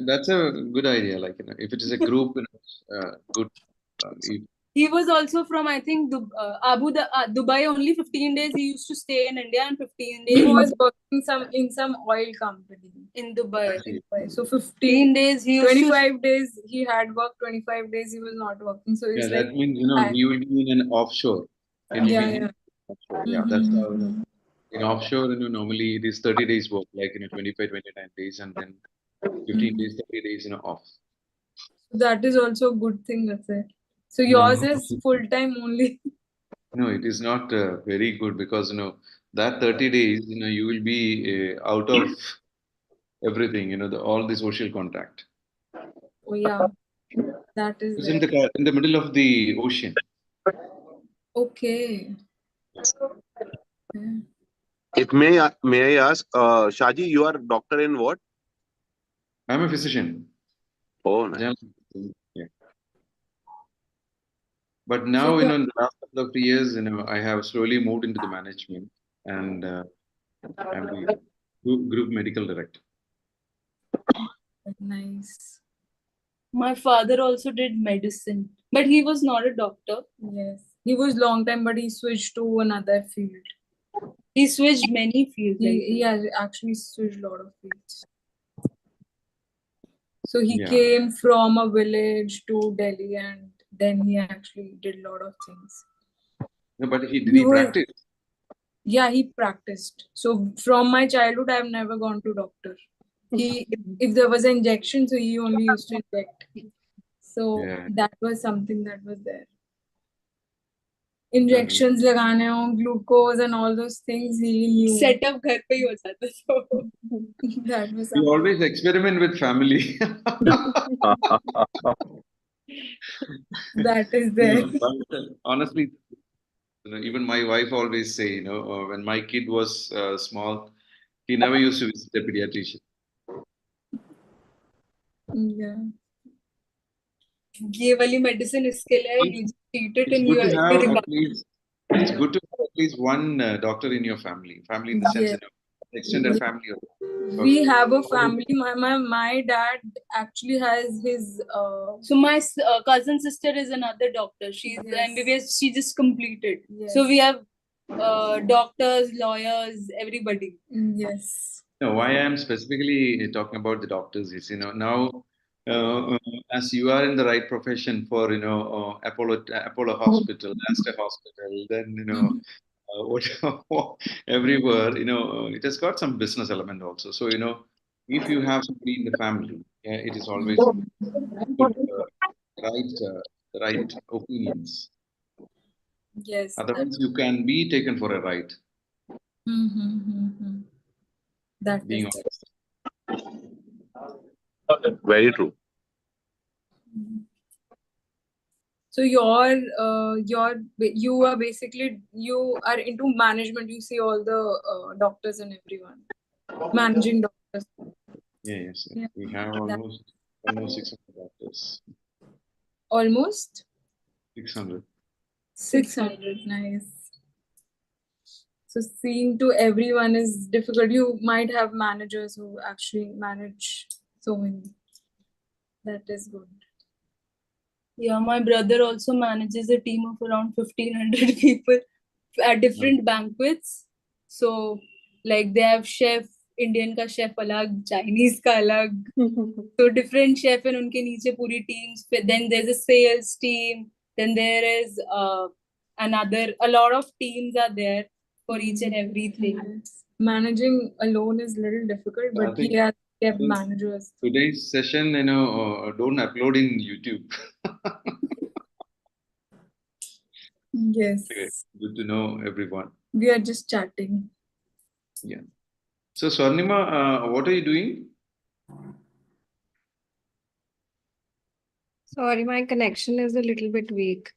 Speaker 4: That's a good idea. Like, if it is a group, good. If,
Speaker 5: He was also from, I think, Dubai. Only 15 days he used to stay in India, and 15 days
Speaker 1: He was working in some oil company
Speaker 5: in Dubai.
Speaker 1: So
Speaker 5: 15 days he used
Speaker 1: 25 days he had worked, 25 days he was not working. So
Speaker 4: yeah,
Speaker 1: it's
Speaker 4: that
Speaker 1: like
Speaker 4: means he will be in an offshore. He'll be in offshore. Yeah, that's how. In offshore, normally it is 30 days work, like 25, 29 days, and then 15 days, 30 days, off.
Speaker 1: that is also a good thing, let's say. So yours
Speaker 4: No.
Speaker 1: is full time only.
Speaker 4: No, it is not very good because that 30 days you will be out of everything, all the social contact.
Speaker 1: Oh yeah, that is
Speaker 4: It's in
Speaker 1: there.
Speaker 4: the middle of the ocean.
Speaker 1: Okay. Yeah.
Speaker 2: If may I ask, Shaji, you are doctor in what?
Speaker 4: I'm a physician.
Speaker 2: Oh, nice.
Speaker 4: General physician, yeah. But
Speaker 1: So
Speaker 4: now,
Speaker 1: you
Speaker 4: in the last couple of years, I have slowly moved into the management, and I'm the group medical director.
Speaker 1: nice.
Speaker 5: My father also did medicine, but he was not a doctor.
Speaker 1: Yes. He was long time, but he switched to another field.
Speaker 5: He switched many fields. I
Speaker 1: He
Speaker 5: think.
Speaker 1: has actually switched a lot of fields. So he
Speaker 4: Yeah.
Speaker 1: came from a village to Delhi, and then he actually did a lot of things.
Speaker 4: No, but
Speaker 1: He
Speaker 4: he
Speaker 1: was,
Speaker 4: practiced.
Speaker 1: yeah, he practiced. So from my childhood, I've never gone to doctor. If there was an injection, so he only used to inject. So
Speaker 4: Yeah.
Speaker 1: that was something that was there. Injections लगाने हो, glucose and all those things, he knew.
Speaker 5: Setup घर पे ही हो जाता था.
Speaker 1: That was
Speaker 4: We
Speaker 1: something.
Speaker 4: always experiment with family.
Speaker 1: That is there.
Speaker 4: But honestly, even my wife always say, when my kid was small, he never used to visit a pediatrician.
Speaker 1: Yeah.
Speaker 5: ये वाली medicine इसके लिए है, you just eat it
Speaker 4: It's
Speaker 5: and
Speaker 4: good
Speaker 5: you
Speaker 4: to have
Speaker 5: recover.
Speaker 4: at least. It's good to have at least one doctor in your family. Family in the sense,
Speaker 1: Yeah.
Speaker 4: extended
Speaker 1: Yeah.
Speaker 4: family.
Speaker 1: We have a family. My dad actually has his
Speaker 5: So my cousin sister is another doctor. She's the
Speaker 1: Yes.
Speaker 5: MBBS. She just completed.
Speaker 1: Yes.
Speaker 5: So we have doctors, lawyers, everybody.
Speaker 1: Yes.
Speaker 4: No, why I am specifically talking about the doctors is, now as you are in the right profession for, Apollo Hospital, Aster Hospital, then, what, everywhere, it has got some business element also. So, if you have somebody in the family, it is always good, right opinions.
Speaker 1: Yes.
Speaker 4: Otherwise, you can be taken for a ride,
Speaker 1: That
Speaker 4: being
Speaker 1: is
Speaker 4: honest.
Speaker 2: Very true.
Speaker 1: So you are basically, you are into management. You see all the doctors and everyone, managing doctors.
Speaker 4: Yes,
Speaker 1: Yeah.
Speaker 4: we have almost 600 doctors.
Speaker 1: Almost
Speaker 4: 600.
Speaker 1: 600. Nice. So seeing to everyone is difficult. You might have managers who actually manage so many. That is good.
Speaker 5: Yeah, my brother also manages a team of around 1,500 people at different banquets. So, like, they have chef, Indian ka chef alag, Chinese ka alag. So different chef and unke niche puri teams. Then there's a sales team. Then there is a lot of teams are there for each and everything.
Speaker 1: Yes. Managing alone is little difficult,
Speaker 4: I
Speaker 1: but
Speaker 4: think-
Speaker 1: he has kept
Speaker 4: think
Speaker 1: managers.
Speaker 4: Today's session, don't upload in YouTube.
Speaker 1: Yes.
Speaker 4: Okay, good to know everyone.
Speaker 1: We are just chatting.
Speaker 4: Yeah. So, Swarnima, what are you doing?
Speaker 3: Sorry, my connection is a little bit weak.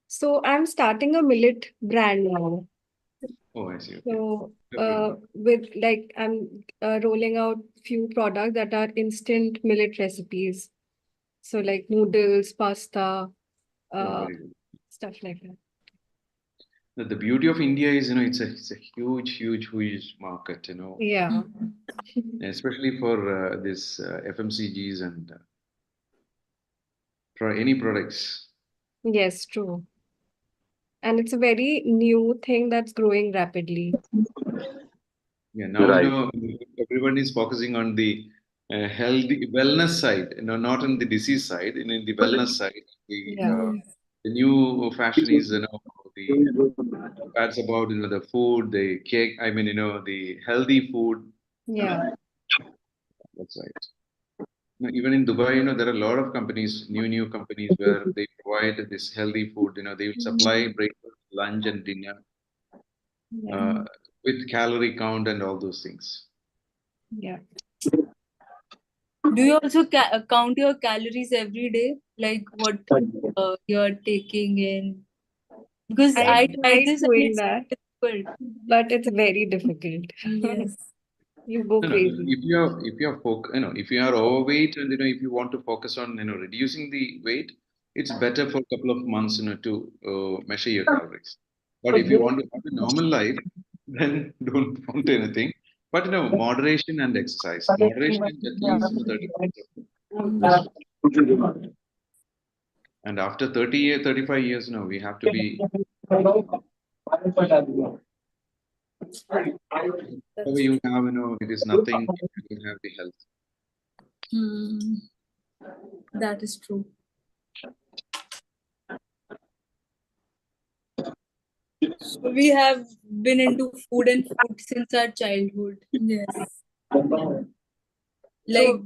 Speaker 3: So I'm starting a millet brand now.
Speaker 4: Oh, I see. Okay.
Speaker 3: So
Speaker 4: Okay.
Speaker 3: with like I'm rolling out few products that are instant millet recipes. So like noodles, pasta,
Speaker 4: Oh, very good.
Speaker 3: stuff like that.
Speaker 4: The beauty of India is, it's a huge market,
Speaker 3: Yeah.
Speaker 4: especially for this FMCGs and for any products.
Speaker 3: Yes, true. And it's a very new thing that's growing rapidly.
Speaker 4: Yeah, now
Speaker 2: Right.
Speaker 4: everyone is focusing on the healthy wellness side, not on the disease side. In the wellness side,
Speaker 3: Yeah.
Speaker 4: the new fashion is, the that's about the food, the cake. I mean, the healthy food.
Speaker 3: Yeah.
Speaker 4: That's right. Even in Dubai, there are a lot of companies, new companies where they provide this healthy food. They will supply breakfast, lunch, and dinner
Speaker 3: Yeah.
Speaker 4: with calorie count and all those things.
Speaker 3: Yeah.
Speaker 5: Do you also count your calories every day? Like what you're taking in? Because
Speaker 3: I
Speaker 5: I tried
Speaker 3: tried
Speaker 5: this and
Speaker 3: doing
Speaker 5: it's
Speaker 3: that,
Speaker 5: difficult.
Speaker 3: but it's very difficult.
Speaker 1: Yes.
Speaker 3: You go
Speaker 4: No,
Speaker 3: crazy.
Speaker 4: if you are overweight and if you want to focus on reducing the weight, it's better for a couple of months to measure your calories. But if you want to have a normal life, then don't count anything. But moderation and exercise. Moderation is at least 30 minutes. And after 30 years, 35 years, we have to be whatever you have, it is nothing if you don't have the health.
Speaker 1: That is true.
Speaker 5: So we have been into food and food since our childhood.
Speaker 1: Yes.
Speaker 5: Like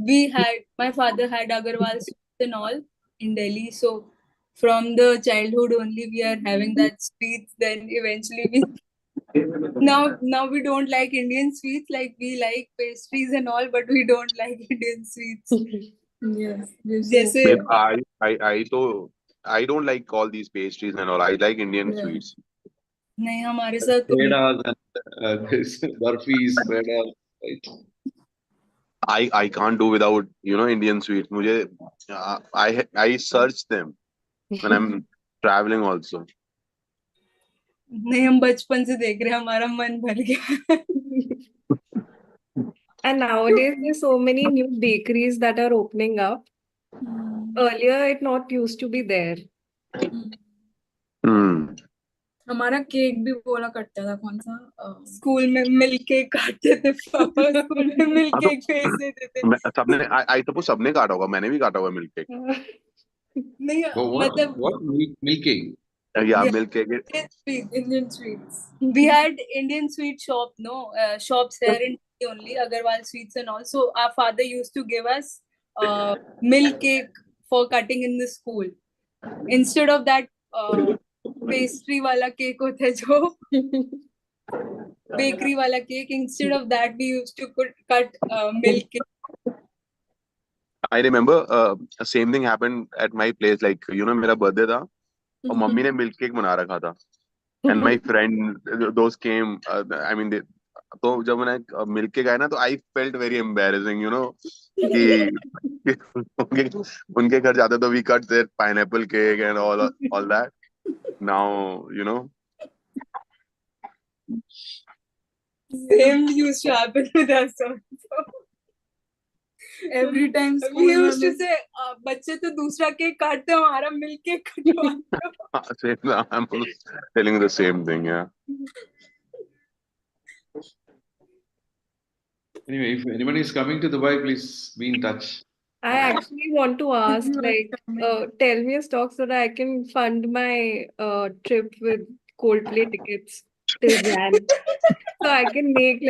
Speaker 5: my father had Agarwal sweets and all in Delhi. So from the childhood only we are having that sweets. Then eventually now we don't like Indian sweets. Like we like pastries and all, but we don't like Indian sweets.
Speaker 1: Yes.
Speaker 5: Jaise,
Speaker 2: I don't like all these pastries and all. I like Indian
Speaker 1: Yeah.
Speaker 2: sweets.
Speaker 5: नहीं हमारे साथ तो
Speaker 4: Pedas and this burfis, pedas, right?
Speaker 2: I can't do without Indian sweets. मुझे I search them when I'm traveling also.
Speaker 5: नहीं हम बचपन से देख रहे हैं हमारा मन भर गया.
Speaker 3: And nowadays, there's so many new bakeries that are opening up. Earlier, it not used to be there.
Speaker 1: हमारा केक भी बोला करता था कौन सा
Speaker 5: स्कूल में मिल्क केक काटते थे पापा स्कूल में मिल्क केक भेज देते थे.
Speaker 2: सबने I suppose सबने काटा होगा. मैंने भी काटा हुआ मिल्क केक.
Speaker 5: नहीं मतलब
Speaker 4: What milk cake?
Speaker 2: Yeah,
Speaker 5: Yeah.
Speaker 2: milk cake.
Speaker 1: Indian sweets.
Speaker 5: We had Indian sweet shop, shops here in Delhi only, Agarwal Sweets and all. So our father used to give us milk cake for cutting in the school. Instead of that pastry wala cake hota hai jo bakery wala cake, instead of that we used to cut milk cake.
Speaker 2: I remember same thing happened at my place. Like मेरा birthday था और mummy ने milk cake बना रखा था. And my friend, those came. I mean, तो जब मैंने milk cake आया ना तो I felt very embarrassing, कि उनके घर जाते तो we cut their pineapple cake and all that. Now,
Speaker 5: Same used to happen with us also.
Speaker 1: Every time
Speaker 5: We used to say, बच्चे तो दूसरा केक काटते हैं हमारा मिल्क केक कटवाते हो.
Speaker 2: I'm telling you the same thing, yeah.
Speaker 4: Anyway, if anyone is coming to Dubai, please be in touch.
Speaker 3: I actually want to ask, tell me a stock so that I can fund my trip with Coldplay tickets till Jan. So I can make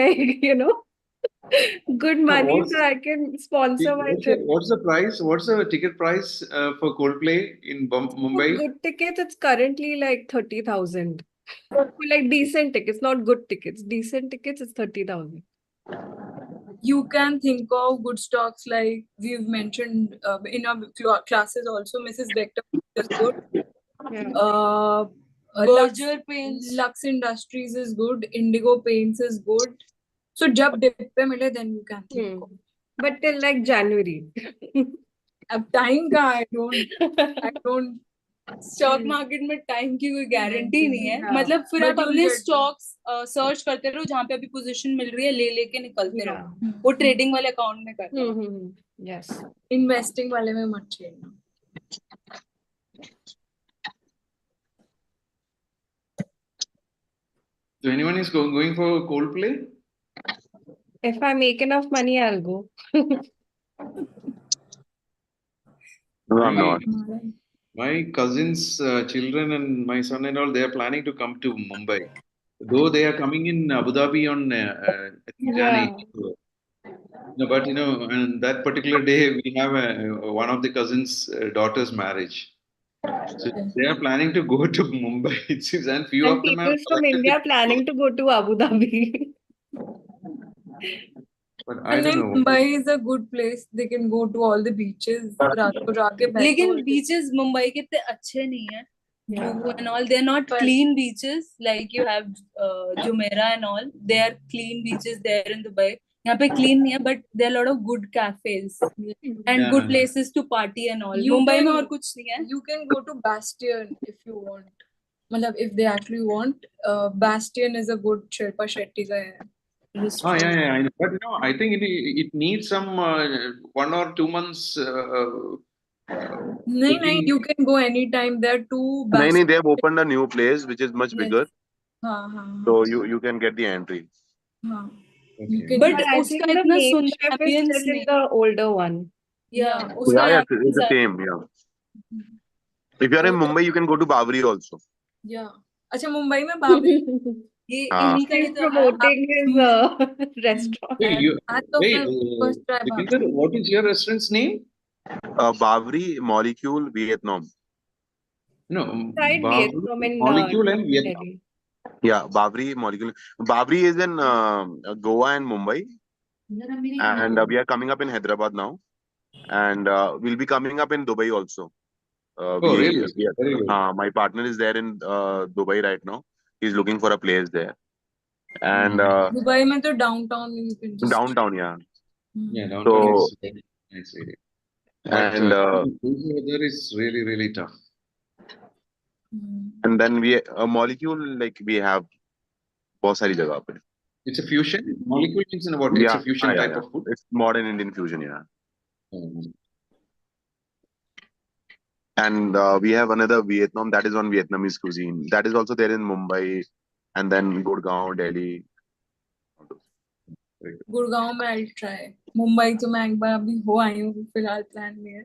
Speaker 3: good money so I can sponsor my trip.
Speaker 4: What's the price? What's the ticket price for Coldplay in
Speaker 3: For
Speaker 4: Mumbai?
Speaker 3: good tickets, it's currently like 30,000. For like decent tickets, not good tickets. Decent tickets, it's 30,000.
Speaker 1: You can think of good stocks like we've mentioned in our classes also. Mrs. Vector is good.
Speaker 3: Yeah.
Speaker 5: Berger Paints.
Speaker 1: Lux Industries is good. Indigo Paints is good. So जब dip पे मिले, then you can think of.
Speaker 3: But till like January.
Speaker 1: अब time का I don't.
Speaker 5: Stock market में time की कोई guarantee नहीं है.
Speaker 1: हाँ.
Speaker 5: मतलब फिर
Speaker 1: But
Speaker 5: आप
Speaker 1: you'll
Speaker 5: अपने
Speaker 1: get-
Speaker 5: स्टॉक्स सर्च करते रहो जहाँ पे अभी पोजीशन मिल रही है लेके निकलते
Speaker 3: Yeah.
Speaker 5: रहो. वो ट्रेडिंग वाले अकाउंट में करना.
Speaker 3: Yes.
Speaker 1: Investing वाले में मत छेड़ना.
Speaker 4: So anyone is going for Coldplay?
Speaker 3: If I make enough money, I'll go.
Speaker 2: No, I'm not.
Speaker 4: My cousins' children and my son and all, they are planning to come to Mumbai. Though they are coming in Abu Dhabi on Jan 8th. No, but on that particular day, we have one of the cousins' daughter's marriage. So they are planning to go to Mumbai, it seems, and few
Speaker 3: And
Speaker 4: of them
Speaker 3: people
Speaker 4: have
Speaker 3: from
Speaker 4: selected
Speaker 3: India
Speaker 4: it.
Speaker 3: planning to go to Abu Dhabi.
Speaker 4: But I
Speaker 1: And
Speaker 4: don't
Speaker 1: then
Speaker 4: know.
Speaker 1: Mumbai is a good place. They can go to all the beaches. रात को जाके
Speaker 5: लेकिन
Speaker 1: बैठो.
Speaker 5: beaches Mumbai के इतने अच्छे नहीं है.
Speaker 3: Yeah.
Speaker 5: Juhu and all, they're not clean beaches like you have Jumeirah and all. They are clean beaches there in Dubai. यहाँ पे clean नहीं है, but there are a lot of good cafes and good
Speaker 4: Yeah.
Speaker 5: places to party and all.
Speaker 1: You
Speaker 5: Mumbai में
Speaker 1: can-
Speaker 5: और कुछ नहीं है.
Speaker 1: You can go to Bastion if you want. मतलब if they actually want, Bastion is a good Shilpa Shetty ka hai.
Speaker 4: Oh, yeah. I know. But no, I think it needs some 1 or 2 months.
Speaker 1: नहीं,
Speaker 4: cooking.
Speaker 1: you can go anytime. There are two
Speaker 2: No,
Speaker 1: Bastion.
Speaker 2: they have opened a new place which is much
Speaker 1: Yes.
Speaker 2: bigger,
Speaker 1: हाँ.
Speaker 2: so you can get the entry.
Speaker 1: हाँ.
Speaker 4: Okay.
Speaker 1: You can.
Speaker 5: But
Speaker 3: But I
Speaker 5: उसका
Speaker 3: think the
Speaker 5: इतना
Speaker 3: main
Speaker 5: सुंदर
Speaker 3: chef is
Speaker 5: ambience
Speaker 3: still in
Speaker 5: नहीं.
Speaker 3: the older one.
Speaker 5: Yeah,
Speaker 1: Yeah.
Speaker 5: उसका
Speaker 2: Yeah,
Speaker 5: ambience
Speaker 2: it's the
Speaker 5: है.
Speaker 2: same. Yeah. If you are in Mumbai, you can go to Bavri also.
Speaker 1: Yeah. अच्छा मुंबई में बाबरी.
Speaker 5: ये
Speaker 2: हाँ.
Speaker 5: इन्हीं का ही
Speaker 3: He's
Speaker 5: तो है.
Speaker 3: promoting his restaurant.
Speaker 4: Wait,
Speaker 1: हाँ तो
Speaker 4: wait,
Speaker 1: फिर first try Babri.
Speaker 4: Deepinder, what is your restaurant's name?
Speaker 2: Bavri Molecule Vietnam.
Speaker 4: No,
Speaker 3: Tried
Speaker 4: Bavri
Speaker 3: Vietnam in
Speaker 4: Molecule and Vietnam.
Speaker 3: Delhi.
Speaker 2: Yeah, Bavri Molecule. Bavri is in Goa and Mumbai, and we are coming up in Hyderabad now, and we'll be coming up in Dubai also.
Speaker 4: Oh, really? Very good.
Speaker 2: My partner is there in Dubai right now. He's looking for a place there, and
Speaker 1: Dubai में तो downtown you can just.
Speaker 2: downtown, yeah.
Speaker 4: Yeah, downtown
Speaker 2: So-
Speaker 4: is very nice area. But
Speaker 2: And
Speaker 4: crazy weather is really, really tough.
Speaker 2: and then we a molecule like we have बहुत सारी जगह पे.
Speaker 4: It's a fusion. Molecule means in what? It's a fusion type of food.
Speaker 2: It's modern Indian fusion, yeah.
Speaker 4: Um,
Speaker 2: And we have another Vietnam that is on Vietnamese cuisine. That is also there in Mumbai, and then Gurgaon, Delhi.
Speaker 1: Gurgaon में I'll try. Mumbai तो मैं एक बार अभी हो आई हूँ फिलहाल plan में है.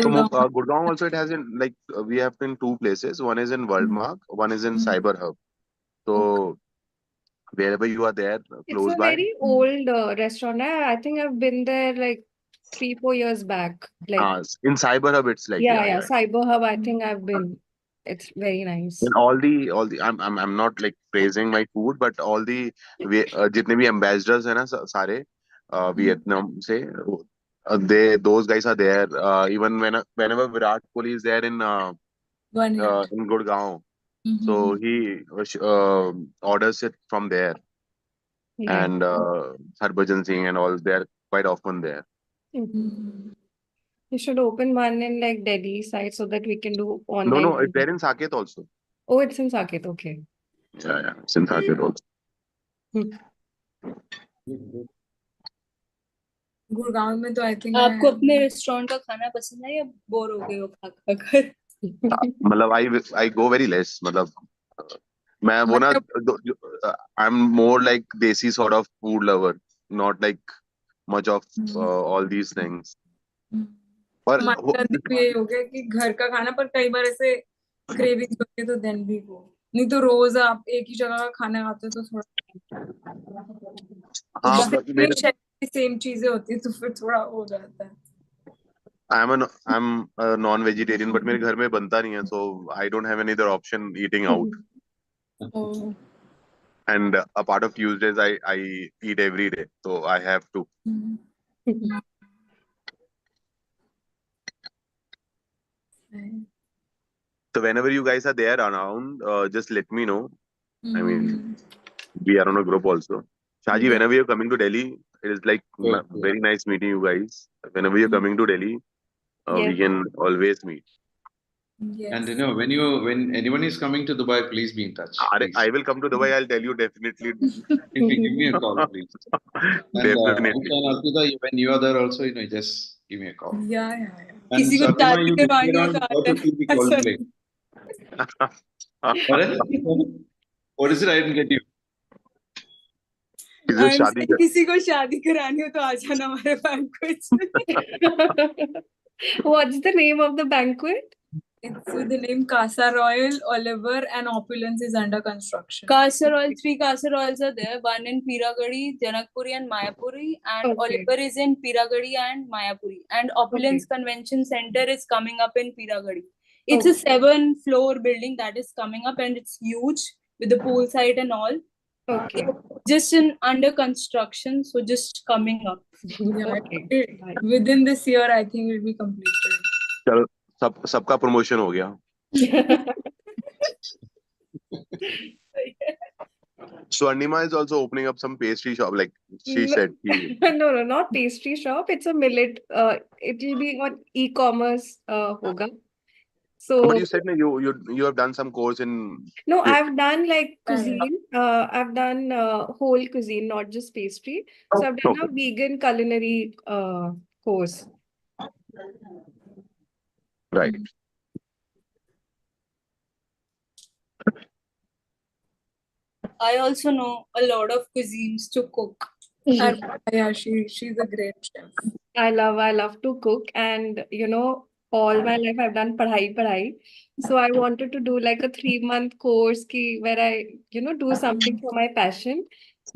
Speaker 2: So
Speaker 1: Gurgaon.
Speaker 2: Gurgaon also it has in like we have in two places. One is in Worldmark, one is in Cyber Hub. So wherever you are there,
Speaker 3: It's
Speaker 2: close
Speaker 3: a
Speaker 2: by.
Speaker 3: very old restaurant. I think I've been there like 3-4 years back. Like
Speaker 2: In Cyber Hub, it's like
Speaker 3: yeah, Cyber Hub. I think I've been. It's very nice.
Speaker 2: And all the I'm not like praising my food, but all the जितने भी ambassadors हैं ना सारे Vietnam से those guys are there. Even whenever Virat Kohli is there in
Speaker 1: One year.
Speaker 2: in Gurgaon, so he orders it from there,
Speaker 3: Yeah.
Speaker 2: and Harbhajan Singh and all they're quite often there.
Speaker 3: You should open one in like Delhi side so that we can do online.
Speaker 2: No, it's there in Saket also.
Speaker 3: Oh, it's in Saket. Okay.
Speaker 2: Yeah, it's in Saket also.
Speaker 1: Gurgaon में तो I think.
Speaker 5: आपको अपने restaurant का खाना पसंद है या bore हो गए हो खा खा कर?
Speaker 2: मतलब I go very less. मतलब मैं वो ना I'm more like desi sort of food lover, not like much of all these things. पर
Speaker 1: ये हो गया कि घर का खाना पर कई बार ऐसे क्रेविंग्स होती है तो देन भी वो नहीं तो रोज आप एक ही जगह का खाना खाते हो तो थोड़ा
Speaker 2: हाँ
Speaker 1: सेम चीजें होती है तो फिर थोड़ा हो जाता है.
Speaker 2: I'm a non-vegetarian, but मेरे घर में बनता नहीं है, so I don't have any other option eating out.
Speaker 1: Oh.
Speaker 2: And a part of Tuesdays I eat every day, so I have to. So whenever you guys are there around, just let me know. I mean, we are on a group also. Shaji, whenever you're coming to Delhi, it is like very nice meeting you guys. Whenever you're coming to Delhi, we can always meet.
Speaker 1: Yes.
Speaker 4: And when anyone is coming to Dubai, please be in touch. Please.
Speaker 2: I will come to Dubai. I'll tell you definitely.
Speaker 4: Give me a call, please. And
Speaker 2: Definitely.
Speaker 4: Arpita, when you are there also, just give me a call.
Speaker 1: Yeah.
Speaker 4: And
Speaker 5: किसी को
Speaker 4: Satima,
Speaker 5: शादी
Speaker 4: you
Speaker 5: करवानी
Speaker 4: decide
Speaker 5: हो
Speaker 4: on
Speaker 5: तो
Speaker 4: how to
Speaker 5: आकर-
Speaker 4: keep the Coldplay. What is it? I didn't get you.
Speaker 2: किसी से शादी कर
Speaker 5: किसी को शादी करानी हो तो आ जाना हमारे बैंक्वेट में.
Speaker 3: What's the name of the banquet?
Speaker 1: It's with the name Casa Royal, Oliver, and Opulence is under construction.
Speaker 5: Castor oil, 3 castor oils are there. One in Piragadi, Janakpuri, and Mayapuri. And
Speaker 3: Okay.
Speaker 5: Oliver is in Piragadi and Mayapuri. And Opulence Convention Center is coming up in Piragadi. It's a 7-floor building that is coming up, and it's huge with the pool side and all.
Speaker 3: Okay.
Speaker 5: Just under construction, so just coming up.
Speaker 1: Yeah,
Speaker 3: Okay.
Speaker 1: within this year, I think it will be completed.
Speaker 2: चलो सबका promotion हो गया. Swarnima is also opening up some pastry shop, like she
Speaker 3: No.
Speaker 2: said.
Speaker 3: No, not pastry shop. It's a millet. It will be on e-commerce. Hoga. So
Speaker 2: But you said that you have done some course in.
Speaker 3: no,
Speaker 2: Yeah.
Speaker 3: I've done like cuisine. I've done whole cuisine, not just pastry. So I've done a vegan culinary course.
Speaker 2: Right.
Speaker 5: I also know a lot of cuisines to cook.
Speaker 1: And yeah, she's a great chef.
Speaker 3: I love to cook, and all my life I've done padhai. So I wanted to do like a 3-month course where I do something for my passion.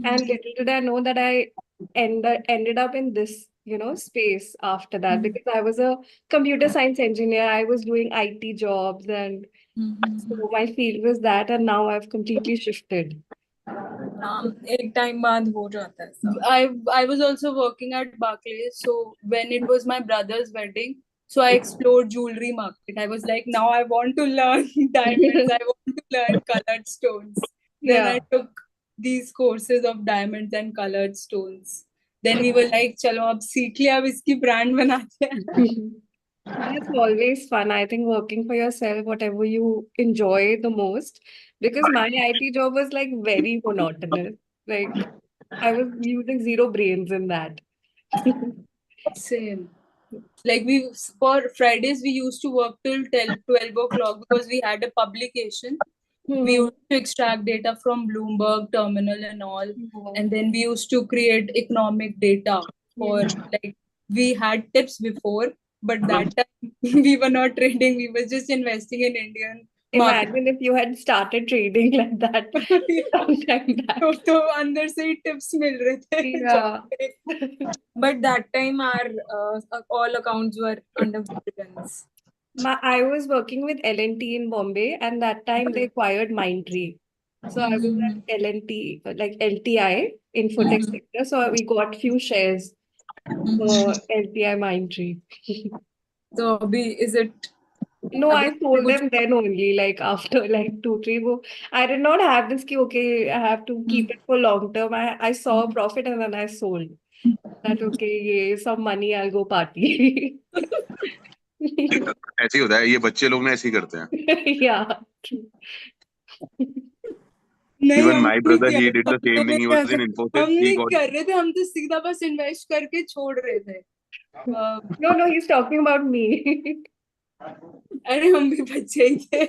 Speaker 3: And little did I know that I ended up in this space after that, because I was a computer science engineer. I was doing IT jobs, and so my field was that, and now I've completely shifted.
Speaker 1: एक time बाद हो जाता है सब.
Speaker 5: I was also working at Barclays, so when it was my brother's wedding, so I explored jewelry market. I was like, now I want to learn diamonds. I want to learn colored stones. Then I took these courses of diamonds and colored stones. Then we were like, चलो अब सीख लिया, अब इसकी brand बनाते हैं.
Speaker 3: That's always fun. I think working for yourself, whatever you enjoy the most, because my IT job was like very monotonous. Like I was using zero brains in that.
Speaker 5: Same. Like for Fridays, we used to work till 12 o'clock because we had a publication. We used to extract data from Bloomberg terminal and all. And then we used to create economic data for like, we had tips before, but that time we were not trading. We were just investing in Indian market.
Speaker 3: Imagine if you had started trading like that sometime back.
Speaker 5: तो अंदर से ही tips मिल रहे थे.
Speaker 3: Yeah.
Speaker 1: But that time our all accounts were under vigilance.
Speaker 3: I was working with L&T in Bombay, and that time they acquired Mindtree. So I was at L&T, like LTI, Infotech sector. So we got few shares for LTI Mindtree.
Speaker 1: So is it?
Speaker 3: No, I sold them then only, like after like 2-3 I did not have this okay, I have to keep it for long term. I saw a profit and then I sold. That okay, some money, I'll go party.
Speaker 2: ऐसे ही होता है, ये बच्चे लोग ना ऐसे ही करते हैं.
Speaker 3: Yeah, true.
Speaker 2: Even my brother, he did the same thing. He was in Infosys.
Speaker 5: हम नहीं कर रहे थे, हम तो सीधा बस इन्वेस्ट करके छोड़ रहे थे.
Speaker 3: No, he's talking about me.
Speaker 5: अरे हम भी बच्चे ही थे.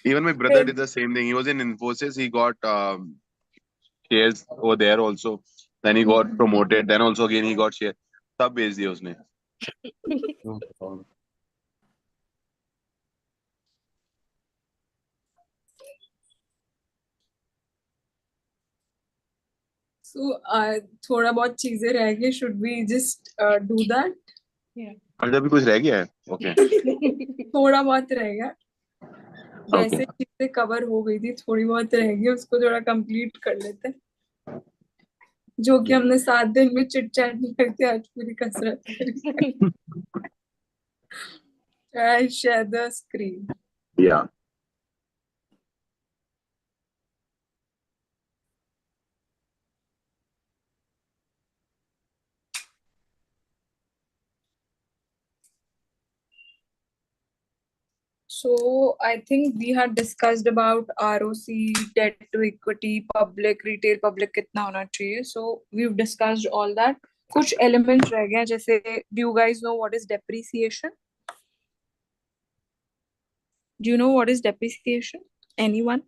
Speaker 2: Even my brother did the same thing. He was in Infosys. He got shares over there also. Then he got promoted. Then also again he got shares. सब बेच दिया उसने.
Speaker 1: So थोड़ा बहुत चीजें रह गई. Should we just do that?
Speaker 3: Yeah.
Speaker 2: अभी कुछ रह गया है? Okay.
Speaker 1: थोड़ा बहुत रह गया. जैसे चीजें कवर हो गई थी, थोड़ी बहुत रह गई, उसको थोड़ा कंप्लीट कर लेते हैं. जो कि हमने 7 दिन में चिट चैट नहीं करते, आज पूरी कसरत करेंगे. I share the screen.
Speaker 2: Yeah.
Speaker 1: So I think we had discussed about ROC, debt to equity, public, retail public कितना होना चाहिए. So we've discussed all that. कुछ elements रह गए, जैसे do you guys know what is depreciation? Do you know what is depreciation? Anyone?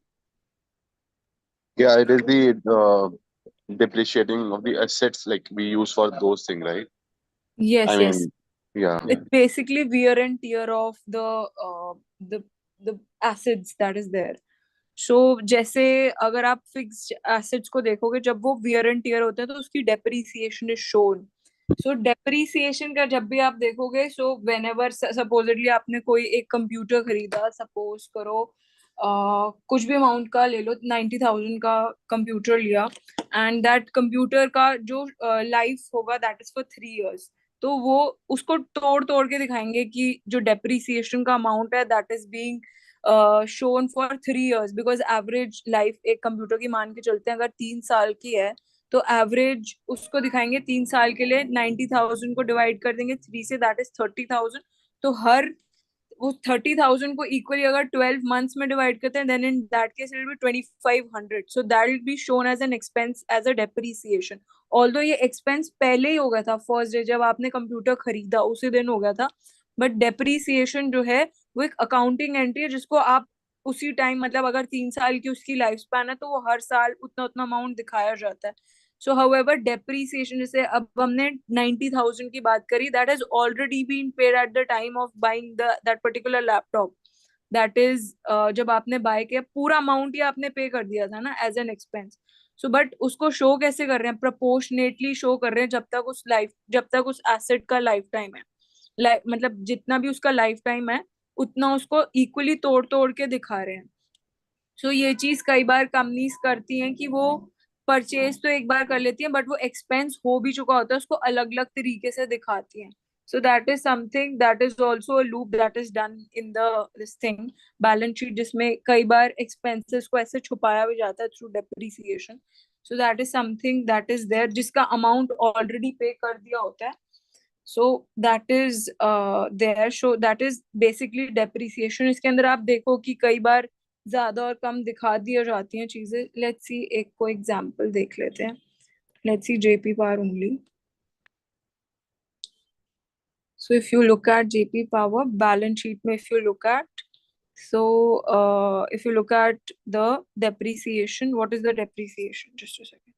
Speaker 2: Yeah, it is the depreciating of the assets like we use for those things, right?
Speaker 1: Yes,
Speaker 2: I
Speaker 1: yes.
Speaker 2: mean, yeah.
Speaker 1: It's basically wear and tear of the assets that is there. So जैसे अगर आप fixed assets को देखोगे, जब वो wear and tear होते हैं तो उसकी depreciation is shown. So depreciation का जब भी आप देखोगे, सो व्हेनेवर सपोजिटली आपने कोई एक कंप्यूटर खरीदा, सपोज करो कुछ भी अमाउंट का ले लो, 90,000 का कंप्यूटर लिया, एंड दैट कंप्यूटर का जो लाइफ होगा दैट इज फॉर 3 years, तो वो उसको तोड़ तोड़ के दिखाएंगे कि जो डेप्रिसिएशन का अमाउंट है that is being shown for 3 years, because average life एक कंप्यूटर की मान के चलते हैं अगर 3 साल की है, तो एवरेज उसको दिखाएंगे 3 साल के लिए, 90,000 को डिवाइड कर देंगे 3 से, दैट इज 30,000। तो हर वो 30,000 को इक्वली अगर 12 months में डिवाइड करते हैं, then in that case it will be 2,500, so that will be shown as an expense as a depreciation. Although ये एक्सपेंस पहले ही हो गया था, फर्स्ट डे जब आपने कंप्यूटर खरीदा उसी दिन हो गया था, बट डेप्रिसिएशन जो है वो एक अकाउंटिंग एंट्री है जिसको आप उसी टाइम, मतलब अगर 3 साल की उसकी लाइफ स्पैन है तो वो हर साल उतना उतना अमाउंट दिखाया जाता है। सो हाउएवर डेप्रिसिएशन, जैसे अब हमने 90,000 की बात करी, that has already been paid at the time of buying that particular laptop, that is जब आपने बाय किया पूरा अमाउंट ही आपने पे कर दिया था ना as an expense. So but उसको शो कैसे कर रहे हैं, प्रपोर्शनेटली शो कर रहे हैं जब तक उस एसेट का लाइफ टाइम है, मतलब जितना भी उसका लाइफ टाइम है उतना उसको इक्वली तोड़ तोड़ के दिखा रहे हैं। सो ये चीज कई बार कंपनीज करती हैं कि वो परचेज तो एक बार कर लेती हैं, बट वो एक्सपेंस हो भी चुका होता है उसको अलग अलग तरीके से दिखाती हैं। सो that is something, that is also a loop that is done in the this thing balance sheet, जिसमें कई बार एक्सपेंसेस को ऐसे छुपाया भी जाता है through depreciation. So that is something that is there, जिसका अमाउंट ऑलरेडी पे कर दिया होता है। So that is there, so that is basically depreciation. इसके अंदर आप देखो कि कई बार ज्यादा और कम दिखा दी जाती हैं चीजें। लेट्स सी, एक को एग्जांपल देख लेते हैं। Let's C JP power only. So if you look at JP Power balance sheet में, if you look at, so if you look at the depreciation, what is the depreciation? Just a second.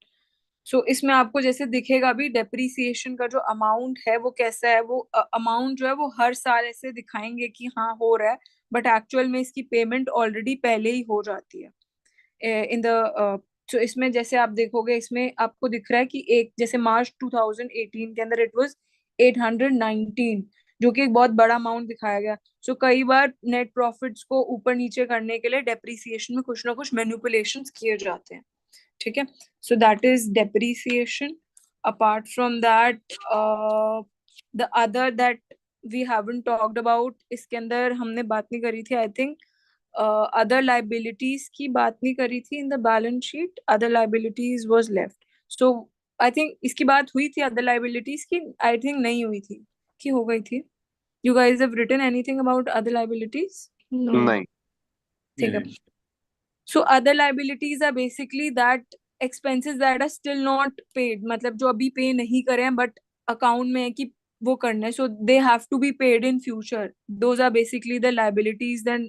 Speaker 1: So इसमें आपको जैसे दिखेगा भी depreciation का जो amount है वो कैसा है, वो अमाउंट जो है वो हर साल ऐसे दिखाएंगे कि हाँ हो रहा है, बट एक्चुअल में इसकी पेमेंट ऑलरेडी पहले ही हो जाती है इन द। तो इसमें जैसे आप देखोगे, इसमें आपको दिख रहा है कि एक जैसे मार्च 2018 के अंदर इट वाज 819, जो कि एक बहुत बड़ा अमाउंट दिखाया गया। सो कई बार नेट प्रॉफिट्स को ऊपर नीचे करने के लिए डेप्रिसिएशन में कुछ ना कुछ मैनिपुलेशंस किए जाते हैं, ठीक है। So that is depreciation. Apart from that the other that we haven't talked about, इसके अंदर हमने बात नहीं करी थी, आई थिंक अदर लाइबिलिटीज की बात नहीं करी थी in the balance sheet, other liabilities was left. So I think इसकी बात हुई थी अदर लाइबिलिटीज की, आई थिंक नहीं हुई थी कि हो गई थी। You guys have written anything about other liabilities?
Speaker 3: No.
Speaker 2: नहीं।
Speaker 1: ठीक है।
Speaker 4: Yeah.
Speaker 1: So other liabilities are basically that expenses that are still not paid, मतलब जो अभी पे नहीं करे हैं बट अकाउंट में है कि वो करना है, so they have to be paid in future. Those are basically the liabilities then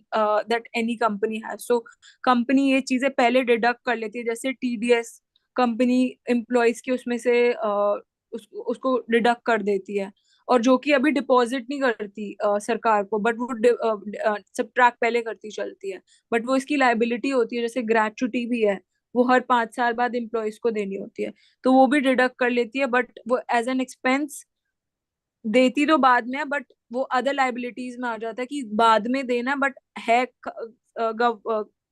Speaker 1: that any company has. So company ये चीजें पहले डिडक्ट कर लेती है, जैसे TDS कंपनी एम्प्लॉयज की उसमें से उसको डिडक्ट कर देती है, और जो कि अभी डिपॉजिट नहीं करती सरकार को, बट वो सब्ट्रैक्ट पहले करती चलती है, बट वो इसकी लाइबिलिटी होती है। जैसे ग्रेचुटी भी है, वो हर 5 साल बाद एम्प्लॉयज को देनी होती है, तो वो भी डिडक्ट कर लेती है, बट वो एज एन एक्सपेंस देती तो बाद में है, बट वो अदर लाइबिलिटीज में आ जाता है कि बाद में देना, बट है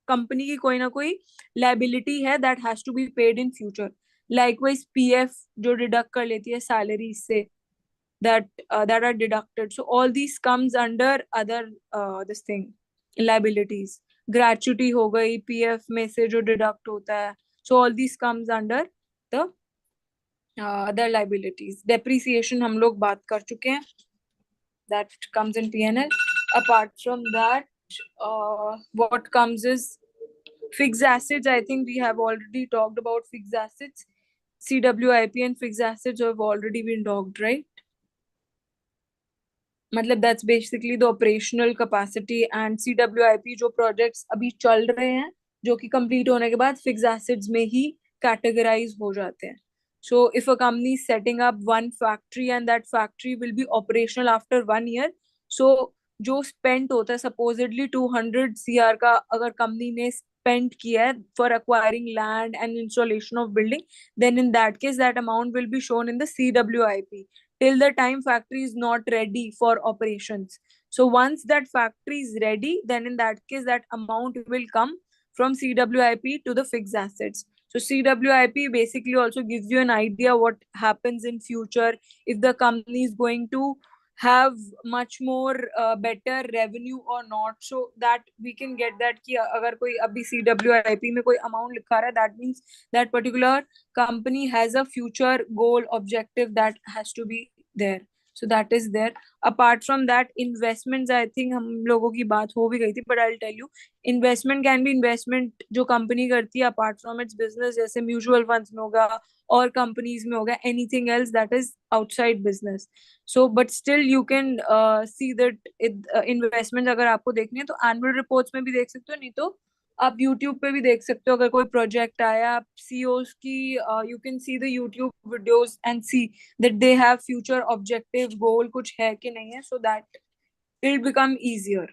Speaker 1: कंपनी की कोई ना कोई लाइबिलिटी है that has to be paid in future. Likewise PF जो डिडक्ट कर लेती है सैलरी से, that are deducted. So all these comes under other this thing liabilities. Gratuity हो गई, पीएफ में से जो डिडक्ट होता है, so all these comes under the other liabilities. Depreciation हम लोग बात कर चुके हैं, that comes in P&L. Apart from that, what comes is fixed assets. I think we have already talked about fixed assets. CWIP and fixed assets have already been talked, right? मतलब that's basically the operational capacity and CWIP जो projects अभी चल रहे हैं जो कि complete होने के बाद फिक्स एसेट्स में ही कैटेगराइज हो जाते हैं। So if a company setting up one factory and that factory will be operational after 1 year, सो जो स्पेंट होता है सपोजिटली 200 CR का अगर कंपनी ने spent किया है for acquiring land and installation of building, then in that case that amount will be shown in the CWIP till the time factory is not ready for operations. So once that factory is ready, then in that case that amount will come from CWIP to the fixed assets. So CWIP basically also gives you an idea what happens in future if the company is going to have much more better revenue or not, so that we can get that कि अगर कोई अभी CWIP में कोई amount लिखा रहा है, that means that particular company has a future goal objective that has to be there. So that is there. Apart from that, investments, I think हम लोगों की बात हो भी गई थी, but I'll tell you, investment can be investment जो company करती है apart from its business, जैसे mutual funds में होगा और companies में होगा, anything else that is outside business. So but still you can see that investment अगर आपको देखनी है तो annual reports में भी देख सकते हो, नहीं तो आप YouTube पे भी देख सकते हो. अगर कोई प्रोजेक्ट आया, आप CEOs की you can see the YouTube videos and see that they have future objective goal कुछ है कि नहीं है, so that it will become easier.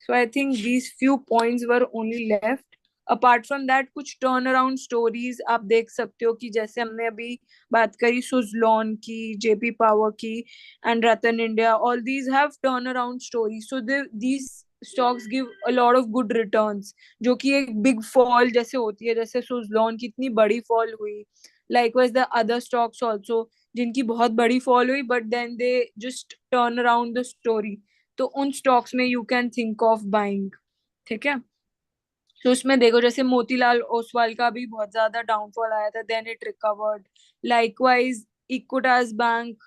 Speaker 1: So I think these few points were only left. Apart from that, कुछ turn around stories आप देख सकते हो कि जैसे हमने अभी बात करी Suzlon की, JP Power की, and Ratan India. All these have turn around stories. So these stocks give a lot of good returns. जो कि एक big fall जैसे होती है, जैसे Suzlon की इतनी बड़ी fall हुई. Likewise the other stocks also जिनकी बहुत बड़ी fall हुई, but then they just turn around the story. तो उन स्टॉक्स में you can think of buying. ठीक है. तो उसमें देखो जैसे मोतीलाल ओसवाल का भी बहुत ज्यादा डाउनफॉल आया था, then it recovered. Likewise Equitas bank,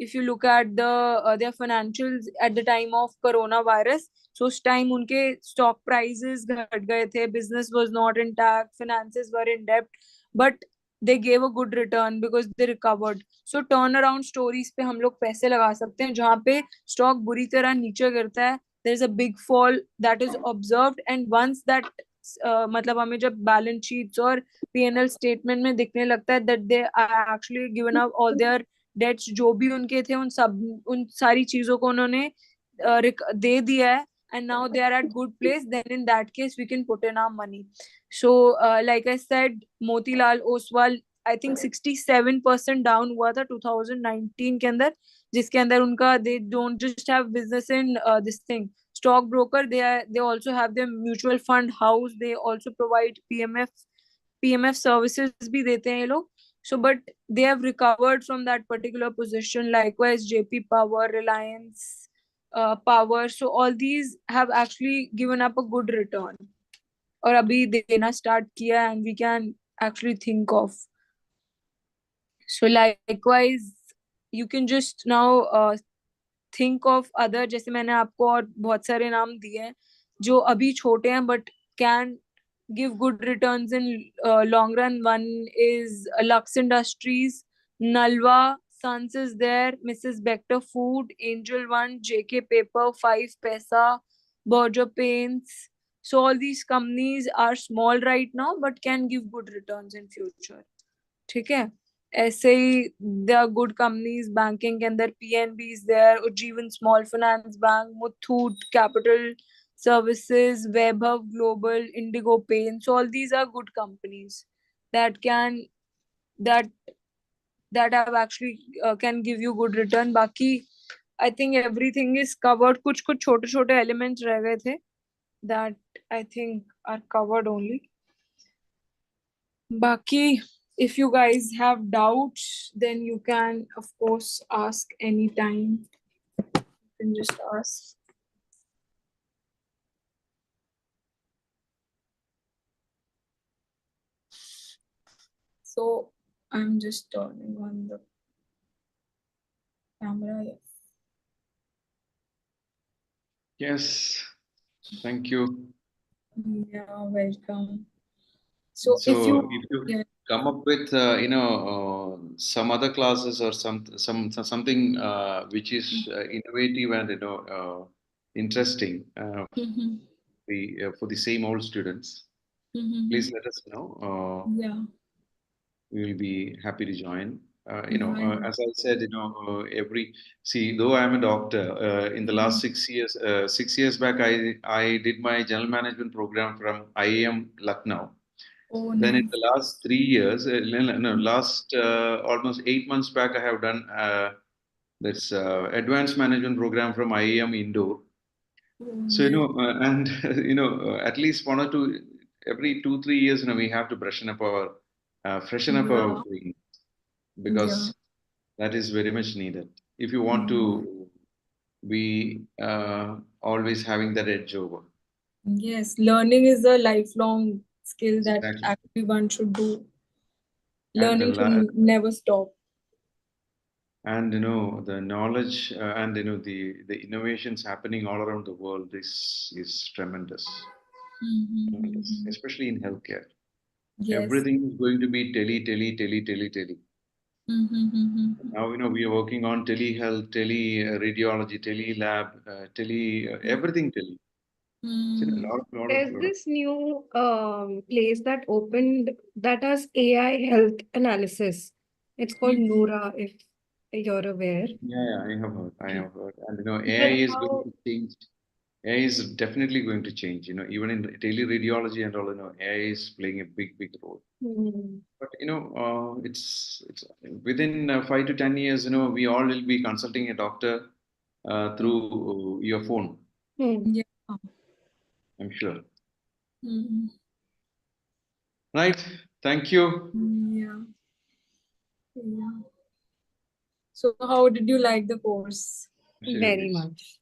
Speaker 1: if you look at their financials at the time of corona virus, so उस टाइम उनके stock prices घट गए थे, business was not intact, finances were in debt, but they gave a good return because they recovered. So turnaround stories पे हम लोग पैसे लगा सकते हैं, जहाँ पे stock बुरी तरह नीचे गिरता है, there is a big fall that is observed, and once that मतलब हमें जब बैलेंस शीट्स और P&L स्टेटमेंट में दिखने लगता है that they are actually given up all their debts जो भी उनके थे उन सारी चीजों को उन्होंने दे दिया है, and now they are at good place, then in that case we can put in our money. So like I said, Motilal Oswal I think 67% down हुआ था 2019 के अंदर, जिसके अंदर उनका they don't just have business in this thing stock broker, they also have their mutual fund house, they also provide PMF services भी देते हैं ये लोग. So but they have recovered from that particular position. Likewise JP Power, Reliance Power, so all these have actually given up a good return और अभी देना start किया, and we can actually think of. So likewise you can just now think of other, जैसे मैंने आपको और बहुत सारे नाम दिए हैं जो अभी छोटे हैं but can give good returns in long run. One is Lux Industries, Nalva, Sons is there, Mrs. Bector Food, Angel One, JK Paper, 5 Paisa, Berger Paints. So all these companies are small right now but can give good returns in future. ठीक है. ऐसे ही there are good companies banking के अंदर, PNB is there, Ujjivan Small Finance Bank, Muthoot Capital Services, Vaibhav Global, Indigo Paint. So all these are good companies that have actually can give you good return. बाकी I think everything is covered. कुछ छोटे छोटे elements रह गए थे that I think are covered only. बाकी if you guys have doubts, then you can of course ask anytime. You can just ask. So I'm just turning on the camera.
Speaker 4: Yes, thank you.
Speaker 1: Yeah, welcome. So
Speaker 4: So
Speaker 1: if you
Speaker 4: if you come up with some other classes or something which is innovative and interesting for the same old students, please let us know.
Speaker 1: yeah,
Speaker 4: We will be happy to join. As I said, though I'm a doctor, in the last 6 years back, I did my general management program from IIM Lucknow.
Speaker 1: Oh,
Speaker 4: Then in
Speaker 1: nice.
Speaker 4: the last 3 years, last almost 8 months back, I have done this advanced management program from IIM Indore.
Speaker 1: Oh,
Speaker 4: So,
Speaker 1: nice.
Speaker 4: and, at least 1 or 2, every 2, 3 years, we have to freshen up our
Speaker 1: Yeah.
Speaker 4: brain,
Speaker 1: Yeah.
Speaker 4: because that is very much needed if you want to be always having that edge over.
Speaker 1: Yes, learning is a lifelong skill that
Speaker 4: Exactly.
Speaker 1: actually one should do.
Speaker 4: And
Speaker 1: Learning should never stop.
Speaker 4: and the knowledge and the innovations happening all around the world is tremendous, especially in healthcare.
Speaker 1: Yes.
Speaker 4: Everything is going to be tele. Now, we are working on telehealth, radiology, tele lab, everything tele. So, a lot of
Speaker 3: There's this new place that opened that has AI health analysis. It's called Nora, if you're aware.
Speaker 4: Yeah, I have heard. And
Speaker 3: But
Speaker 4: AI is going
Speaker 3: how
Speaker 4: to change. AI is definitely going to change. Even in teleradiology and all, AI is playing a big role. But it's within 5 to 10 years, we all will be consulting a doctor through your phone.
Speaker 1: Yeah.
Speaker 4: I'm sure.
Speaker 1: Mm.
Speaker 4: Right. Thank you.
Speaker 1: Yeah. Yeah. So how did you like the course?
Speaker 3: very
Speaker 4: Absolutely.
Speaker 3: much.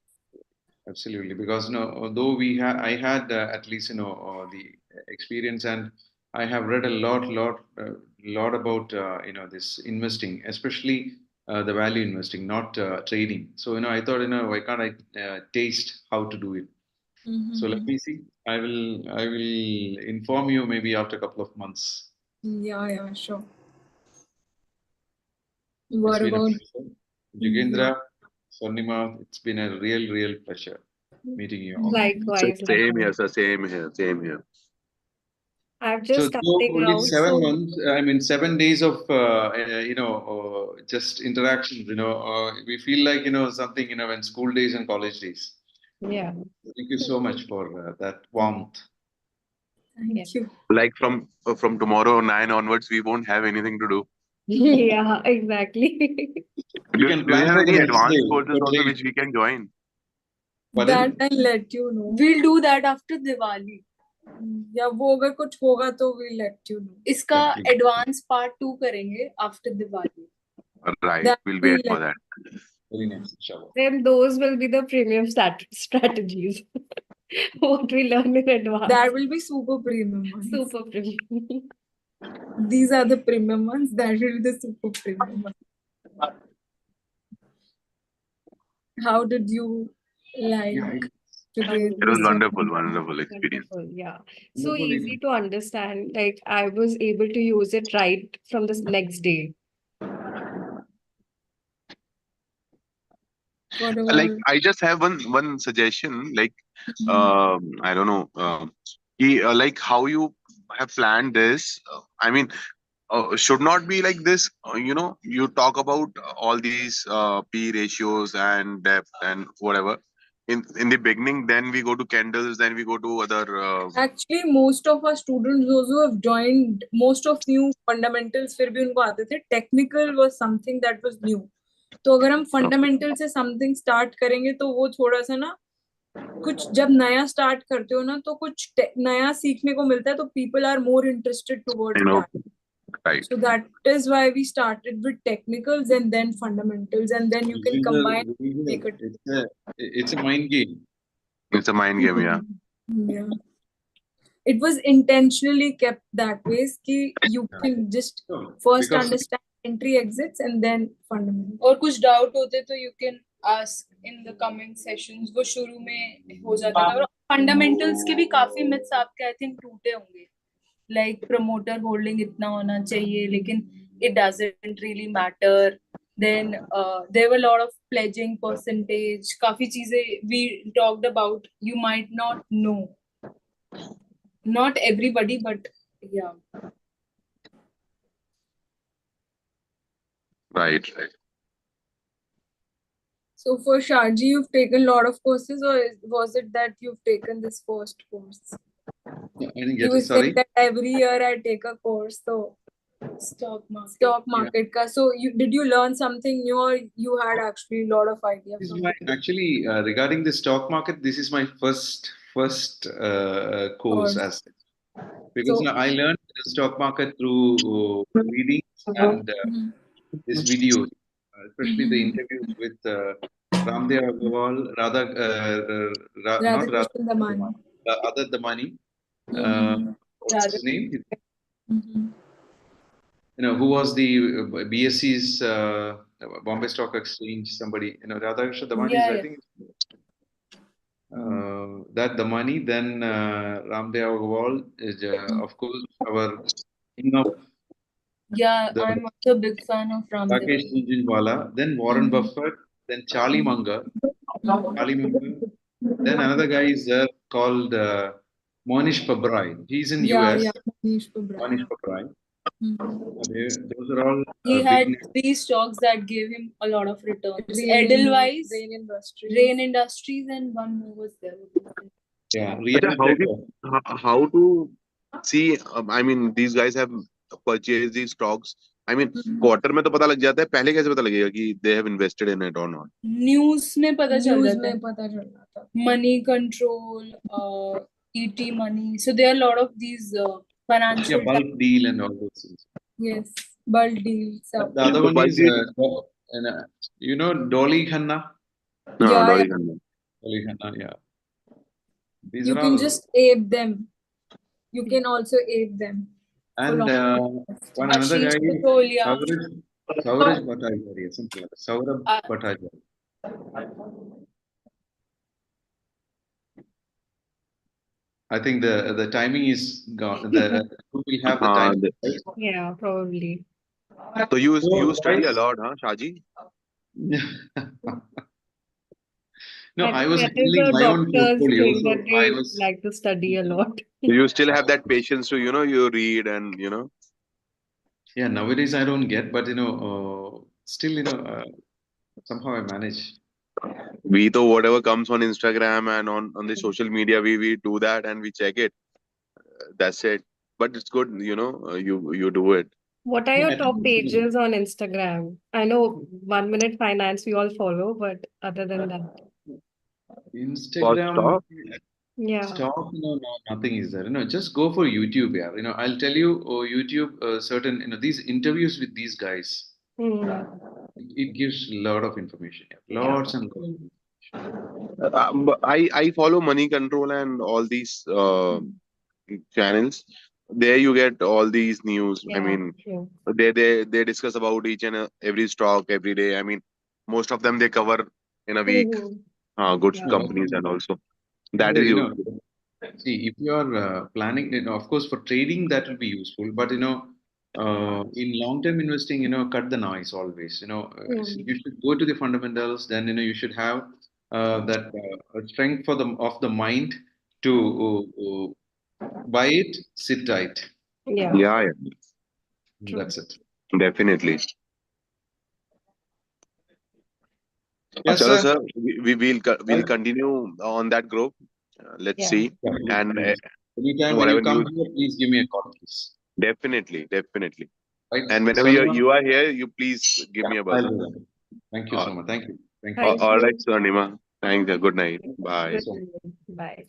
Speaker 4: Absolutely, because though I had at least the experience, and I have read a lot about this investing, especially the value investing, not trading. So I thought why can't I taste how to do it? So let me see. I will inform you maybe after a couple of months.
Speaker 1: Yeah, sure.
Speaker 4: It's
Speaker 1: What
Speaker 4: been a
Speaker 1: about
Speaker 4: pleasure. Jugendra, Swarnima, it's been a real pleasure meeting you all.
Speaker 3: Likewise,
Speaker 2: Same here,
Speaker 3: likewise.
Speaker 2: sir. Same here.
Speaker 3: I'm
Speaker 4: So
Speaker 3: just
Speaker 4: though
Speaker 3: starting
Speaker 4: only
Speaker 3: now,
Speaker 4: 7 months, 7 days of just interactions, we feel like something when school days and college days.
Speaker 3: yeah.
Speaker 4: Thank you so much for that warmth.
Speaker 3: Yeah.
Speaker 1: Thank you.
Speaker 2: Like from tomorrow 9 onwards, we won't have anything to do.
Speaker 3: Yeah, exactly.
Speaker 4: We can
Speaker 2: Do you
Speaker 4: plan
Speaker 2: have
Speaker 4: for the
Speaker 2: any
Speaker 4: next
Speaker 2: advanced
Speaker 4: day
Speaker 2: courses
Speaker 4: for
Speaker 2: also
Speaker 4: trade.
Speaker 2: which we can join?
Speaker 1: That
Speaker 4: Pardon?
Speaker 1: I'll let you know.
Speaker 5: We'll do that after Diwali.
Speaker 1: या वो अगर कुछ होगा तो we'll let you know.
Speaker 5: इसका
Speaker 4: Yeah, please.
Speaker 5: advance part 2 करेंगे after Diwali.
Speaker 2: Right,
Speaker 1: That
Speaker 2: we'll
Speaker 1: we'll
Speaker 2: wait for
Speaker 1: let
Speaker 2: that.
Speaker 4: Very nice, inshallah.
Speaker 3: Then those will be the premium strategies. What we learn in advance.
Speaker 1: that will be super premium ones.
Speaker 3: Super premium.
Speaker 1: These are the premium ones. That will be the super premium ones. How did you like today's
Speaker 2: It was
Speaker 1: session?
Speaker 2: wonderful experience.
Speaker 3: Wonderful, yeah. So
Speaker 4: Wonderful,
Speaker 3: easy to understand. Like I was able to use it right from the next day.
Speaker 1: What
Speaker 2: Like
Speaker 1: about
Speaker 2: I just have one suggestion. Like I don't know. Like how you have planned this. I mean, should not be like this. You talk about all these P ratios and depth and whatever. In the beginning, then we go to candles, then we go to other.
Speaker 1: actually most of our students, those who have joined, most of new fundamentals फिर भी उनको आते थे. Technical was something that was new. तो अगर हम fundamental से something start करेंगे तो वो थोड़ा सा ना, कुछ जब नया स्टार्ट करते हो ना तो कुछ नया सीखने को मिलता है, तो people are more interested towards that.
Speaker 2: Right.
Speaker 1: So that is why we started with technicals and then fundamentals, and then you can combine, make it.
Speaker 4: It's a mind game.
Speaker 2: It's a mind game, yeah.
Speaker 1: Yeah. It was intentionally kept that way कि you can just
Speaker 4: No,
Speaker 1: first
Speaker 4: because
Speaker 1: understand entry exits and then fundamentals.
Speaker 5: और कुछ doubt होते तो you can ask in the coming sessions. वो शुरू में हो जाता था. और फंडामेंटल्स के भी काफी मिथ्स आपके I think टूटे होंगे. Like promoter holding इतना होना चाहिए, लेकिन it doesn't really matter. Then there were a lot of pledging percentage. काफी चीजें we talked about. You might not know. Not everybody, but yeah.
Speaker 2: Right.
Speaker 1: So for Shaji, you've taken a lot of courses, or was it that you've taken this first course?
Speaker 4: I didn't
Speaker 1: You
Speaker 4: get
Speaker 1: were
Speaker 4: it. Sorry.
Speaker 1: saying that every year I take a course, so stock market ka. So did you learn something new, or you had actually a lot of idea
Speaker 4: This is
Speaker 1: from
Speaker 4: my
Speaker 1: it?
Speaker 4: actually regarding the stock market. This is my first course
Speaker 1: Course.
Speaker 4: as because
Speaker 1: So
Speaker 4: I learned the stock market through reading and
Speaker 1: Mhm.
Speaker 4: these videos, especially the
Speaker 1: Mhm.
Speaker 4: interviews with Ramdev Agarwal, not Radha,
Speaker 1: Radhakrishnan Damani.
Speaker 4: other Damani.
Speaker 1: Mhm.
Speaker 4: What's his name?
Speaker 1: Mhm.
Speaker 4: Who was the BSC's Bombay Stock Exchange? Somebody, Radhakrishnan Damani is, I think, that Damani. Then Ramdev Agarwal is, of course, our king of
Speaker 5: Yeah,
Speaker 4: the
Speaker 5: I'm also a big fan of Ramdev.
Speaker 4: Rakesh Jhunjhunwala. Then Warren Buffett. Then Charlie Munger. Charlie Munger. Then another guy is there called Monish Pabrai. He's in US.
Speaker 1: Yeah, Manish Pabrai.
Speaker 4: Monish Pabrai.
Speaker 1: Mhm.
Speaker 4: Those are all
Speaker 5: He
Speaker 4: big
Speaker 5: had
Speaker 4: names.
Speaker 5: 3 stocks that gave him a lot of returns.
Speaker 1: Rain
Speaker 5: Edelweiss,
Speaker 1: Industries.
Speaker 5: Rain Industries, and one more was there.
Speaker 4: Yeah,
Speaker 2: How to see? I mean, these guys have purchased these stocks. I mean, quarter में तो पता लग जाता है. पहले कैसे पता लगेगा कि they have invested in it or not?
Speaker 5: News में पता चल
Speaker 1: News
Speaker 5: जाता
Speaker 1: में
Speaker 5: है.
Speaker 1: पता चल जाता.
Speaker 5: Money Control, ET Money. So there are a lot of these financial.
Speaker 4: yeah, bulk deal and all those things.
Speaker 1: Yes, bulk deals.
Speaker 4: The other one is, Dolly Khanna.
Speaker 2: No,
Speaker 1: Yeah,
Speaker 2: Dolly
Speaker 1: yeah.
Speaker 2: Khanna.
Speaker 4: Dolly Khanna, yeah. These
Speaker 1: You
Speaker 4: are
Speaker 1: can
Speaker 4: all.
Speaker 1: just ape them. You can also ape them.
Speaker 4: And one another guy,
Speaker 5: Ashish Patolia.
Speaker 4: Saurabh Bhattacharya, something like that. Saurabh Bhattacharya. I think the timing is gone. Who will have the time?
Speaker 3: Yeah, probably.
Speaker 2: So you
Speaker 4: So,
Speaker 2: study a
Speaker 4: guys-
Speaker 2: lot, huh, Shaji?
Speaker 4: No,
Speaker 3: I
Speaker 4: I
Speaker 3: think
Speaker 4: was
Speaker 3: that is
Speaker 4: building
Speaker 3: a
Speaker 4: my own
Speaker 3: doctor's
Speaker 4: portfolio.
Speaker 3: thing
Speaker 4: So
Speaker 3: that
Speaker 4: I
Speaker 3: they
Speaker 4: was.
Speaker 3: like to study a lot.
Speaker 2: You still have that patience to, you read and,
Speaker 4: Yeah, nowadays I don't get, but still, somehow I manage.
Speaker 2: we though whatever comes on Instagram and on the social media, we do that and we check it. That's it. But it's good, you do it.
Speaker 3: What are your
Speaker 4: Yeah,
Speaker 3: top pages on Instagram? I know 1 Minute Finance we all follow, but other than that,
Speaker 2: For
Speaker 4: Instagram,
Speaker 2: stock,
Speaker 3: yeah.
Speaker 4: stock, no, nothing is there. Just go for YouTube, yeah. I'll tell you, YouTube, certain, these interviews with these guys,
Speaker 3: Hmm.
Speaker 4: it gives a lot of information, yeah. Lots and lots.
Speaker 2: but I follow Money Control and all these channels. There you get all these news. I
Speaker 3: Yeah,
Speaker 2: mean,
Speaker 3: true.
Speaker 2: they discuss about each and every stock every day. I mean, most of them they cover in a week. Good
Speaker 3: Yeah.
Speaker 2: companies and also
Speaker 4: And,
Speaker 2: that is useful.
Speaker 4: see, if you are planning, of course, for trading that will be useful. But in long-term investing, cut the noise always. You should go to the fundamentals. Then you should have that strength of the mind to buy it, sit tight.
Speaker 3: Yeah,
Speaker 2: Yeah,
Speaker 3: true.
Speaker 4: That's it.
Speaker 2: definitely.
Speaker 4: Yes,
Speaker 2: Chalo,
Speaker 4: sir.
Speaker 2: sir, we'll continue on that group. Let's
Speaker 3: Yeah.
Speaker 2: see.
Speaker 4: Yeah,
Speaker 2: And
Speaker 4: please. Anytime when
Speaker 2: whatever
Speaker 4: you come
Speaker 2: news,
Speaker 4: here, please give me a call, please.
Speaker 2: definitely.
Speaker 4: Right,
Speaker 2: And whenever
Speaker 4: Swarnima?
Speaker 2: you are here, you please give me a buzz.
Speaker 4: I'll do that. Thank you so much. Thank you. Thank you.
Speaker 3: Thank
Speaker 2: All
Speaker 3: you.
Speaker 2: right, Swarnima. Thanks. Good night. Bye.
Speaker 3: Good night. Bye.